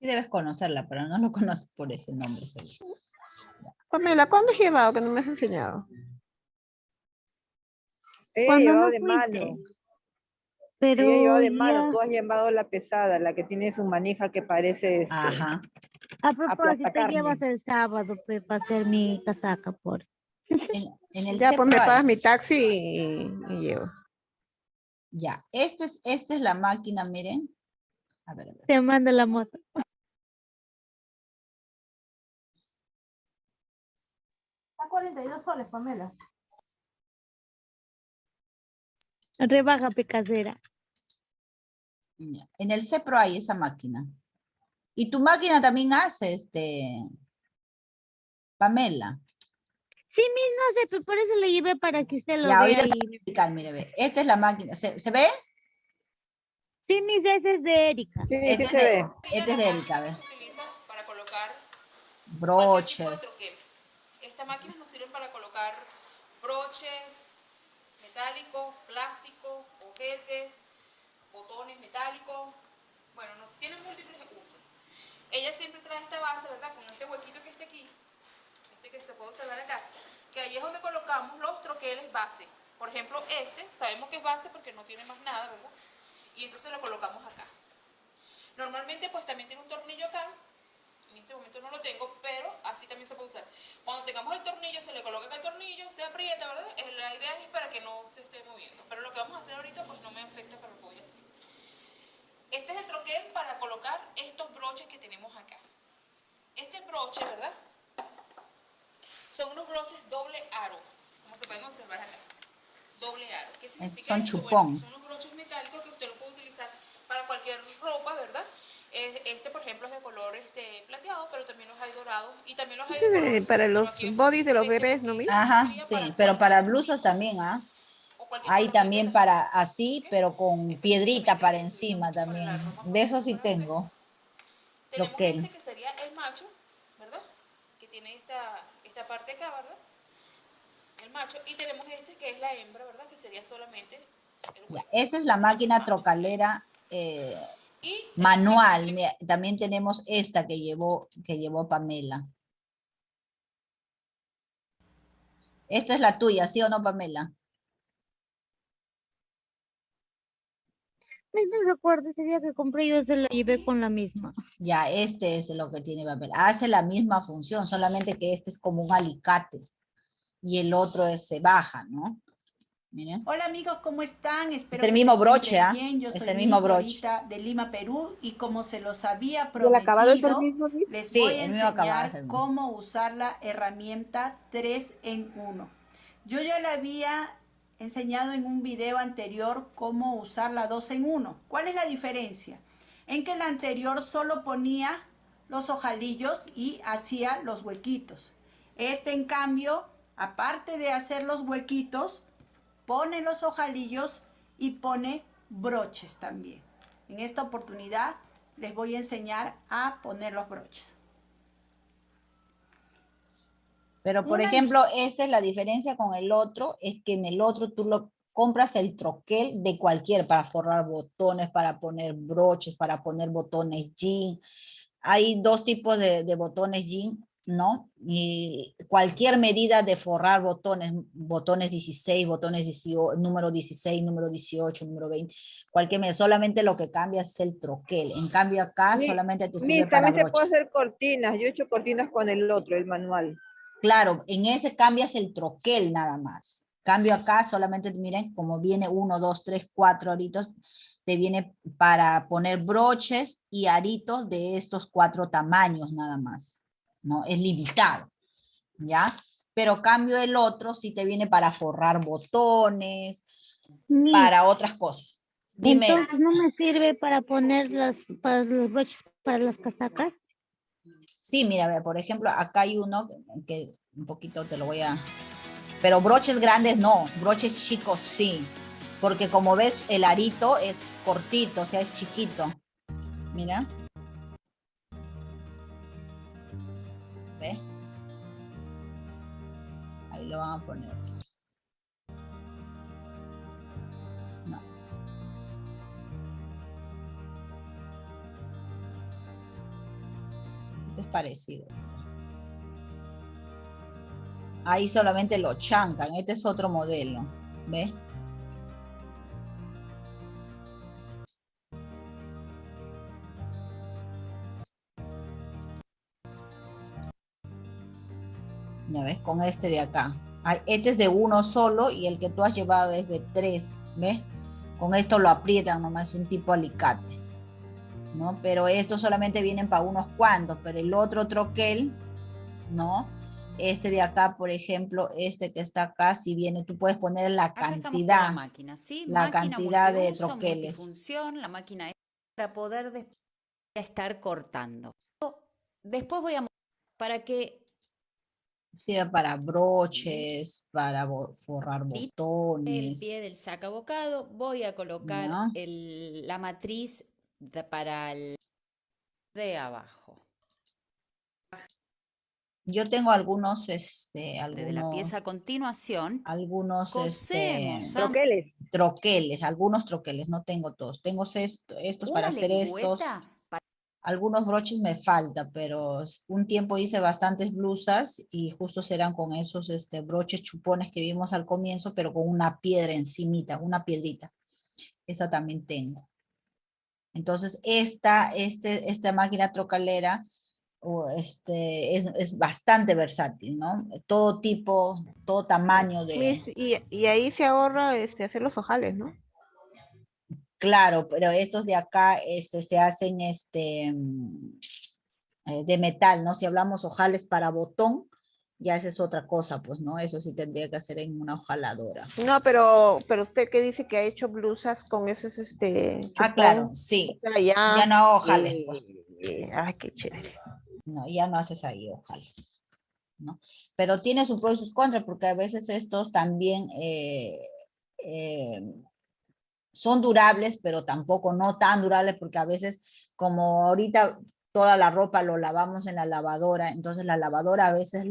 Sí debes conocerla, pero no lo conoces por ese nombre. Pamela, ¿cuándo has llevado que no me has enseñado? Ella Cuando llevado no de fuiste. mano. Pero Ella llevado de ya, mano, tú has llevado la pesada, la que tiene su manija que parece Ajá. a propósito, aplastacarne. llevas el sábado para hacer mi casaca, por. En el Ya, pues me CEPRO hay. pagas mi taxi y llevo. Ya, esta es la máquina, miren. A ver. Te mando la moto. Está 42 soles, Pamela. Rebaja picadera. Ya, en el CEPRO hay esa máquina. Y tu máquina también hace, Pamela. Sí, no sé, pero por eso le llevé para que usted lo Ya, ahorita vea te voy a explicar, mire, ve. Esta es la máquina. ¿Se ve? Sí, mis, ese es de Erika. Sí, Este sí es se de, ve. este es de Erika, a ver. Se utiliza para colocar cualquier tipo de Broches. troquel. Estas máquinas nos sirven para colocar broches metálicos, plásticos, ojetes, botones metálicos. Bueno, tienen múltiples usos. Ella siempre trae esta base, ¿verdad? Con este huequito que está aquí, este que se puede observar acá, que ahí es donde colocamos los troqueles base. Por ejemplo, sabemos que es base porque no tiene más nada, ¿verdad? Y entonces lo colocamos acá. Normalmente pues también tiene un tornillo acá. En este momento no lo tengo, pero así también se puede usar. Cuando tengamos el tornillo, se le coloca acá el tornillo, se aprieta, ¿verdad? La idea es para que no se esté moviendo. Pero lo que vamos a hacer ahorita pues no me afecta para lo que voy a hacer. Este es el troquel para colocar estos broches que tenemos acá. Este broche, ¿verdad? Son unos broches doble aro, como se pueden observar acá. Doble aro. ¿Qué significa Son esto? chupón. Bueno, son unos broches metálicos que usted lo puede utilizar para cualquier ropa, ¿verdad? Por ejemplo, es de color plateado, pero también los hay dorados y también los hay de color. Para los Pero aquí es bodies de los celeste bebés, ¿no, porque Miss? Ajá, sería sí, pero para blusas también, ¿ah? o cualquier Hay color que también quieras. para así, ¿Ok? pero con piedrita Específicamente para se utiliza encima mucho para también. la ropa, por De eso ejemplo, sí para bebés. tengo. Tenemos Troquel. que sería el macho, ¿verdad? Que tiene esta parte acá, ¿verdad? El macho. Y tenemos que es la hembra, ¿verdad? Que sería solamente el Ya, huevo. esa es la máquina Macho. trocalera Y manual. Mira, también tenemos esta que llevó Pamela. Esta es la tuya, ¿sí o no, Pamela? No recuerdo ese día que compré, yo se la llevé con la misma. Ya, este es lo que tiene Pamela. Hace la misma función, solamente que este es como un alicate y el otro se baja, ¿no? Miren. Hola amigos, ¿cómo están? Es Espero el que mismo se broche, encuentren ¿ah? bien. Yo Es soy el mismo Miss broche. Dorita de Lima, Perú, y como se los había ¿Y el acabado es el prometido, mismo, Miss? les Sí, voy a el mismo acabado es enseñar el mismo. cómo usar la herramienta 3 en 1. Yo ya le había enseñado en un video anterior cómo usar la 2 en 1. ¿Cuál es la diferencia? En que la anterior solo ponía los ojalillos y hacía los huequitos. En cambio, aparte de hacer los huequitos, pone los ojalillos y pone broches también. En esta oportunidad les voy a enseñar a poner los broches. Pero, por Una ejemplo, esta es la diferencia con el otro, es que en el otro tú lo compras el troquel de cualquier, para forrar botones, para poner broches, para poner botones jean. Hay dos tipos de botones jean, ¿no? Y cualquier medida de forrar botones 16, botones 18, número 16, número 18, número 20, cualquier medida, solamente lo que cambia es el troquel. En cambio acá solamente te sirve Miss, para también se puede broches. hacer cortinas. Yo he hecho cortinas con el otro, el manual. Claro, en ese cambias el troquel nada más. Cambio acá, solamente miren, como viene 1, 2, 3, 4 aritos, te viene para poner broches y aritos de estos 4 tamaños nada más, ¿no? Es limitado, ¿ya? Pero cambio el otro, sí te viene para forrar botones, Miss, para otras cosas. Dime, entonces no me sirve para poner para los broches para las casacas. sí, mira, ve, por ejemplo, acá hay uno que un poquito te lo voy a... Pero broches grandes no, broches chicos sí. Porque como ves, el arito es cortito, o sea, es chiquito. Mira. ¿Ve? Ahí lo van a poner. No. Este es parecido. Ahí solamente lo chancan. Este es otro modelo. ¿Ves? ¿Ya ves? Con este de acá. Este es de uno solo y el que tú has llevado es de 3. ¿Ves? Con esto lo aprietan nomás, un tipo alicate. ¿No? Pero estos solamente vienen para unos cuantos. Pero el otro troquel, ¿no? Este de acá, por ejemplo, este que está acá, si viene, tú puedes poner la Acá estamos con la cantidad, máquina, ¿sí? la Máquina cantidad de multiuso, troqueles. multifunción, la máquina es para poder después estar cortando. Después voy a mostrar para que Sirve para broches, para forrar El botones, pie del sacabocado, voy a colocar ¿no? la matriz para el de abajo. Yo tengo algunos, Desde la pieza a continuación, algunos, cosemos Troqueles. troqueles, algunos troqueles, no tengo todos. Tengo estos para una hacer estos. lengüeta para Algunos broches me falta, pero un tiempo hice bastantes blusas y justo serán con esos broches chupones que vimos al comienzo, pero con una piedra encimita, una piedrita. Esa también tengo. Entonces, esta máquina trocalera es bastante versátil, ¿no? Todo tipo, todo tamaño Miss, de... y ahí se ahorra hacer los ojales, ¿no? Claro, pero estos de acá se hacen de metal, ¿no? Si hablamos ojales para botón, ya esa es otra cosa, pues, ¿no? Eso sí tendría que hacer en una hojaladora. No, pero usted que dice que ha hecho blusas con esos Ah, claro, chupón, sí. o sea, ya, Ya no hago ojales, pues. ay, qué chévere. No, ya no haces ahí ojales, ¿no? Pero tiene sus pros y sus contras, porque a veces estos también eh, son durables, pero tampoco no tan durables, porque a veces, como ahorita toda la ropa lo lavamos en la lavadora, entonces la lavadora a veces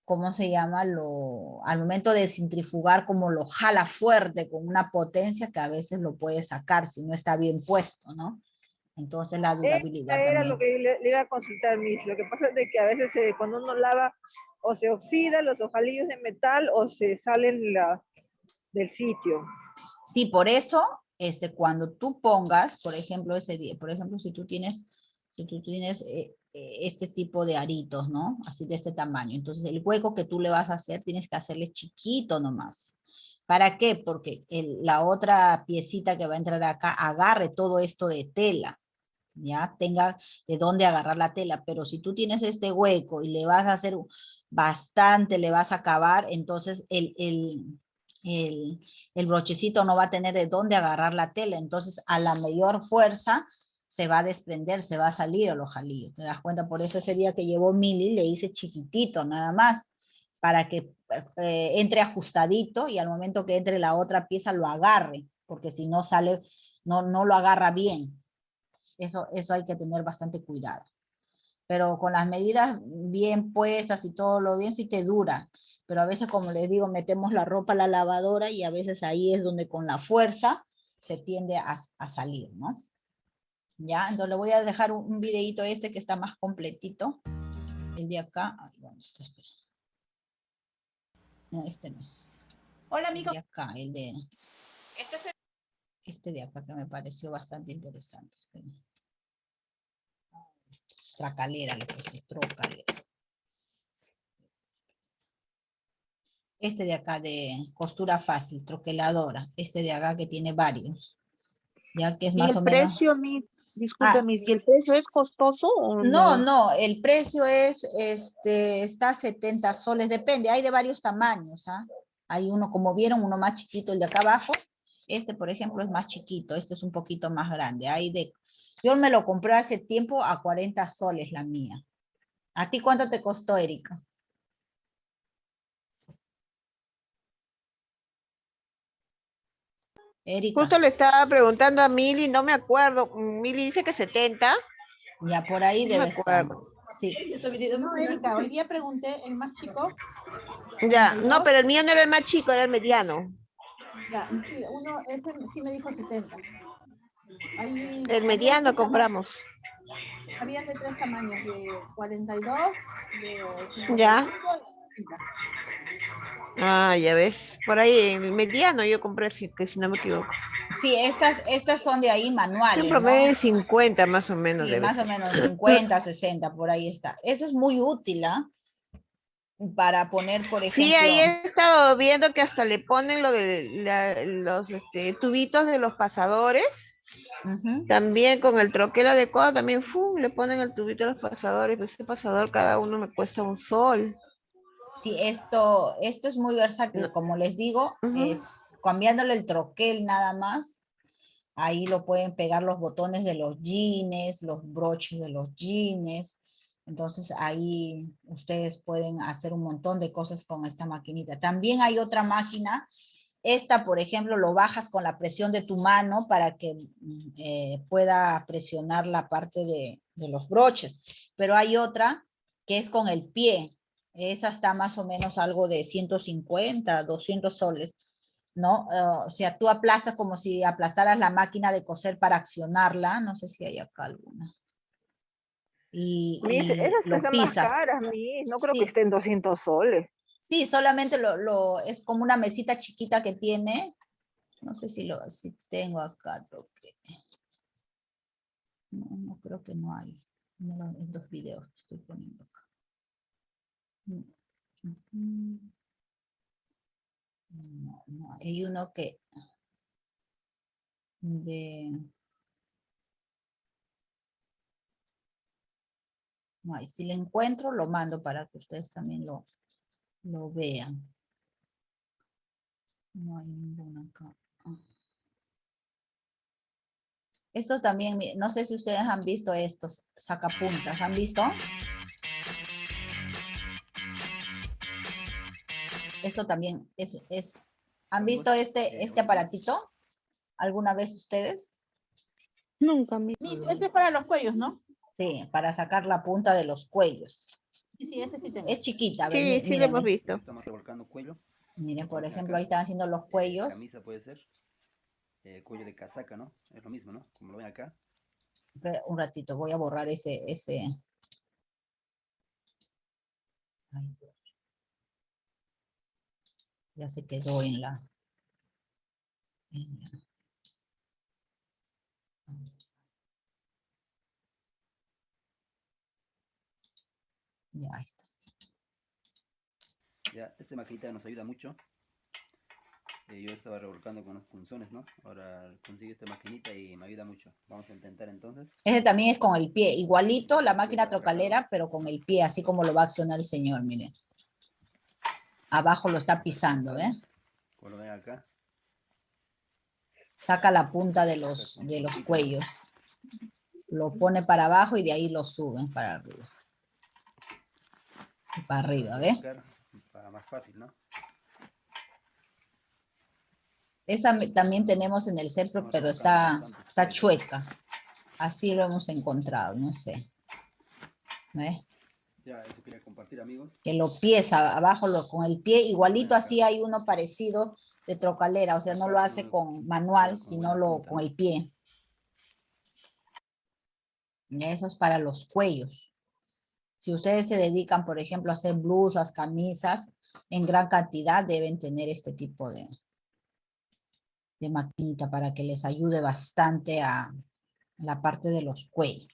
¿cómo se llama? Al momento de centrifugar, como lo jala fuerte con una potencia que a veces lo puede sacar si no está bien puesto, ¿no? Entonces la durabilidad Era lo también. que le iba a consultar, Miss. Lo que pasa es de que a veces cuando uno lava o se oxidan los ojalillos de metal o se salen del sitio. Sí, por eso, cuando tú pongas, por ejemplo, por ejemplo, si tú tienes este tipo de aritos, ¿no? Así de este tamaño. Entonces, el hueco que tú le vas a hacer, tienes que hacerle chiquito nomás. ¿Para qué? Porque la otra piecita que va a entrar acá agarre todo esto de tela, ya tenga de dónde agarrar la tela. Pero si tú tienes este hueco y le vas a hacer bastante, le vas a acabar, entonces el brochecito no va a tener de dónde agarrar la tela, entonces a la mayor fuerza se va a desprender, se va a salir el ojalillo, ¿te das cuenta? Por eso ese día que llevó Mili le hice chiquitito nada más, para que entre ajustadito y al momento que entre la otra pieza lo agarre, porque si no sale, no lo agarra bien. Eso hay que tener bastante cuidado. Pero con las medidas bien puestas y todo lo bien, sí te dura. Pero a veces, como les digo, metemos la ropa a la lavadora y a veces ahí es donde con la fuerza se tiende a salir, ¿no? Ya, entonces le voy a dejar un videito que está más completito. El de acá. Ay, ¿dónde está? Espera. No, este no es. Hola, El amigos. de acá, este de acá que me pareció bastante interesante. Espera. Tracalera, le puse, trocalera. Este de acá de costura fácil, troqueladora. Este de acá que tiene varios. Ya que es ¿Y más el o menos... precio, Miss? Disculpe, Ah, Miss, ¿y el precio es costoso o no, no? no, el precio está a 70 soles, depende, hay de varios tamaños, ¿ah? Hay uno, como vieron, uno más chiquito, el de acá abajo. Este, por ejemplo, es más chiquito, este es un poquito más grande. Yo me lo compré hace tiempo a 40 soles la mía. ¿A ti cuánto te costó, Erika? Erika, Justo le estaba preguntando a Mili, no me acuerdo, Mili dice que 70, ya por ahí no me debe estar. acuerdo. Sí. No, Erika, hoy día pregunté el más chico. Ya, 32. no, pero el mío no era el más chico, era el mediano. Ya, sí, ese sí me dijo 70. Ahí El mediano compramos. habían de tres tamaños, de 42, de 55 Ya. y 60. Ah, ya ves. Por ahí el mediano yo compré, si no me equivoco. Sí, estas son de ahí Sí, un manuales, promedio ¿no? de 50 más o menos Sí, debe más o ser. menos 50, 60, por ahí está. Eso es muy útil, ¿ah? Para poner, por Sí, ahí ejemplo, he estado viendo que hasta le ponen lo de los tubitos de los pasadores. ujú. También con el troquel adecuado, también le ponen el tubito a los pasadores. Pues ese pasador cada uno me cuesta un sol. Sí, esto es muy versátil, No. como les digo, Ujú. es cambiándole el troquel nada más. Ahí lo pueden pegar los botones de los jeans, los broches de los jeans, Entonces ahí ustedes pueden hacer un montón de cosas con esta maquinita. También hay otra máquina. Esta, por ejemplo, lo bajas con la presión de tu mano para que pueda presionar la parte de los broches. Pero hay otra que es con el pie. Esa está más o menos algo de 150, 200 soles, ¿no? O sea, tú aplastas como si aplastaras la máquina de coser para accionarla. No sé si hay acá alguna. Miss, Y esas lo están más pisas. caras, Miss. No creo que Sí. estén 200 soles. Sí, solamente es como una mesita chiquita que tiene. No sé si tengo acá, creo que. No creo que no hay. No, en los videos que estoy poniendo acá. No, hay uno que no hay. Si le encuentro, lo mando para que ustedes también lo vean. No hay ninguno acá. Estos también, no sé si ustedes han visto estos sacapuntas. ¿Han visto? Esto también ¿han visto este aparatito alguna vez ustedes? Nunca, mi. Este es para los cuellos, ¿no? Sí, para sacar la punta de los cuellos. Sí, este sí tengo. Es chiquita, a ver, Sí, sí lo hemos mírenme. visto. Estamos revolcando cuello. Miren, por Hacen ejemplo, acá. ahí están haciendo los cuellos. Camisa puede ser. Cuello de casaca, ¿no? Es lo mismo, ¿no? Como lo ven acá. Espera un ratito, voy a borrar ese. Ay, Dios. Ya se quedó en la. Ya ahí está. Ya, esta maquinita nos ayuda mucho. Yo estaba revolcando con los punzones, ¿no? Ahora consigo esta maquinita y me ayuda mucho. Vamos a intentar entonces. Ese también es con el pie, igualito la máquina trocalera, pero con el pie, así como lo va a accionar el señor, miren. Abajo lo está pisando, ¿eh? Como lo ven acá. Saca la punta de los cuellos. Lo pone para abajo y de ahí lo suben para arriba. Y para arriba, ¿ves? Para más fácil, ¿no? Esa también tenemos en el centro, pero está chueca. Así lo hemos encontrado, no sé. ¿Ves? Ya, eso quería compartir, amigos. Que lo pieza abajo con el pie, igualito así hay uno parecido de trocalera, o sea, no lo hace con manual, sino con el pie. Y eso es para los cuellos. Si ustedes se dedican, por ejemplo, a hacer blusas, camisas, en gran cantidad deben tener este tipo de maquinita para que les ayude bastante a la parte de los cuellos.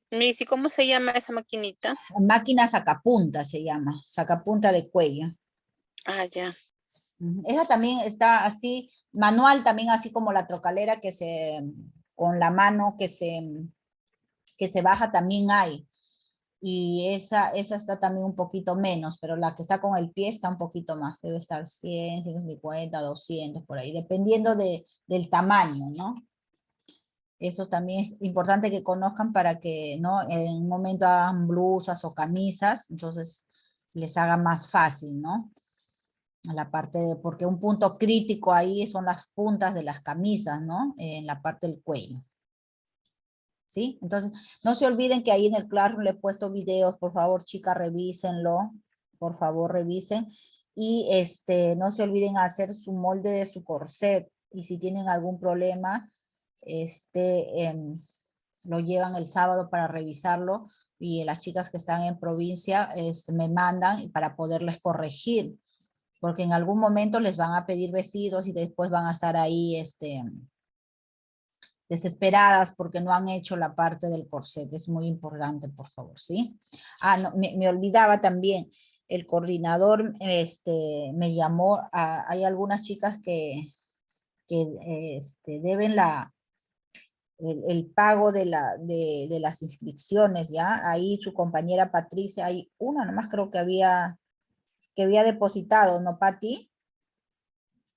Missy, ¿cómo se llama esa maquinita? Máquina sacapunta se llama, sacapunta de cuello. Ah, ya. Esa también está así, manual también así como la trocalera con la mano que se baja también hay. Y esa está también un poquito menos, pero la que está con el pie está un poquito más, debe estar 100, 150, 200 por ahí, dependiendo del tamaño, ¿no? Eso también es importante que conozcan para que, ¿no? En un momento hagan blusas o camisas, entonces les haga más fácil, ¿no? A la parte porque un punto crítico ahí son las puntas de las camisas, ¿no? En la parte del cuello. ¿Sí? Entonces, no se olviden que ahí en el Classroom le he puesto videos, por favor, chicas, revísenlo, por favor, revisen, y no se olviden hacer su molde de su corset, y si tienen algún problema, lo llevan el sábado para revisarlo, y las chicas que están en provincia me mandan para poderles corregir, porque en algún momento les van a pedir vestidos y después van a estar ahí, desesperadas porque no han hecho la parte del corset. Es muy importante, por favor, ¿sí? Ah, no, me olvidaba también, el coordinador me llamó, hay algunas chicas que deben el pago de las inscripciones, ¿ya? Ahí su compañera Patricia, hay una nomás creo que había depositado, ¿no, Pati?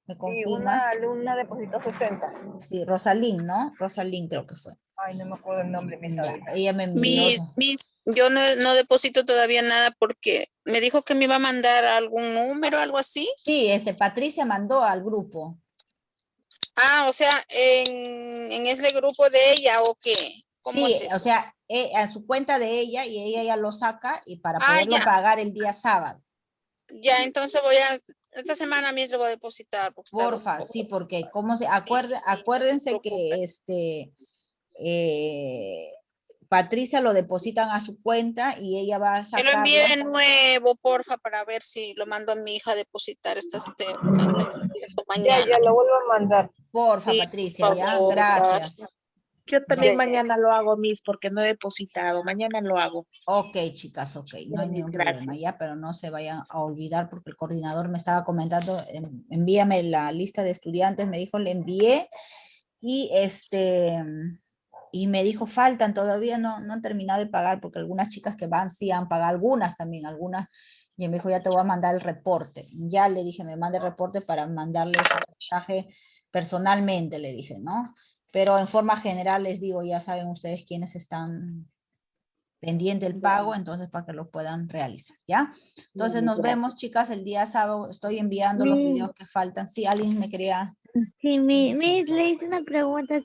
¿Me Sí, confirma? una alumna depositó 60. Sí, Rosalín, ¿no? Rosalín creo que fue. Ay, no me acuerdo el nombre, Ya, ella me envió. Miss, Yo no deposito todavía nada porque me dijo que me iba a mandar algún número, algo así. Sí, Patricia mandó al grupo. Ah, o sea, en ese grupo de ella o qué. ¿Cómo Sí, es eso? o sea, a su cuenta de ella y ella ya lo saca y para Ah, poderlo ya. pagar el día sábado. Ya, entonces esta semana mismo voy a depositar. Porque está Porfa, sí, porque acuérdense que Patricia lo depositan a su cuenta y ella va a que lo sacarlo. envíe de nuevo, porfa, para ver si lo mando a mi hija a depositar mañana. Ya lo vuelvo a mandar. Porfa, Sí, Patricia, por ya, favor, gracias. Yo también mañana lo hago, Miss, porque no he depositado. Mañana lo hago. Ok, chicas, ok, no hay ningún problema ya, pero no se vayan a olvidar porque el coordinador me estaba comentando, envíame la lista de estudiantes, me dijo, le envié y y me dijo, faltan, todavía no han terminado de pagar porque algunas chicas que van sí han pagado, algunas también, algunas, y me dijo, ya te voy a mandar el reporte. Ya le dije, me mande el reporte para mandarle ese mensaje personalmente, le dije, ¿no? Pero en forma general les digo, ya saben ustedes quiénes están pendiente el pago, entonces para que lo puedan realizar, ¿ya? Entonces nos vemos, chicas, el día sábado. Estoy enviando los videos que faltan. Sí, alguien me quería... Sí, le hice una pregunta.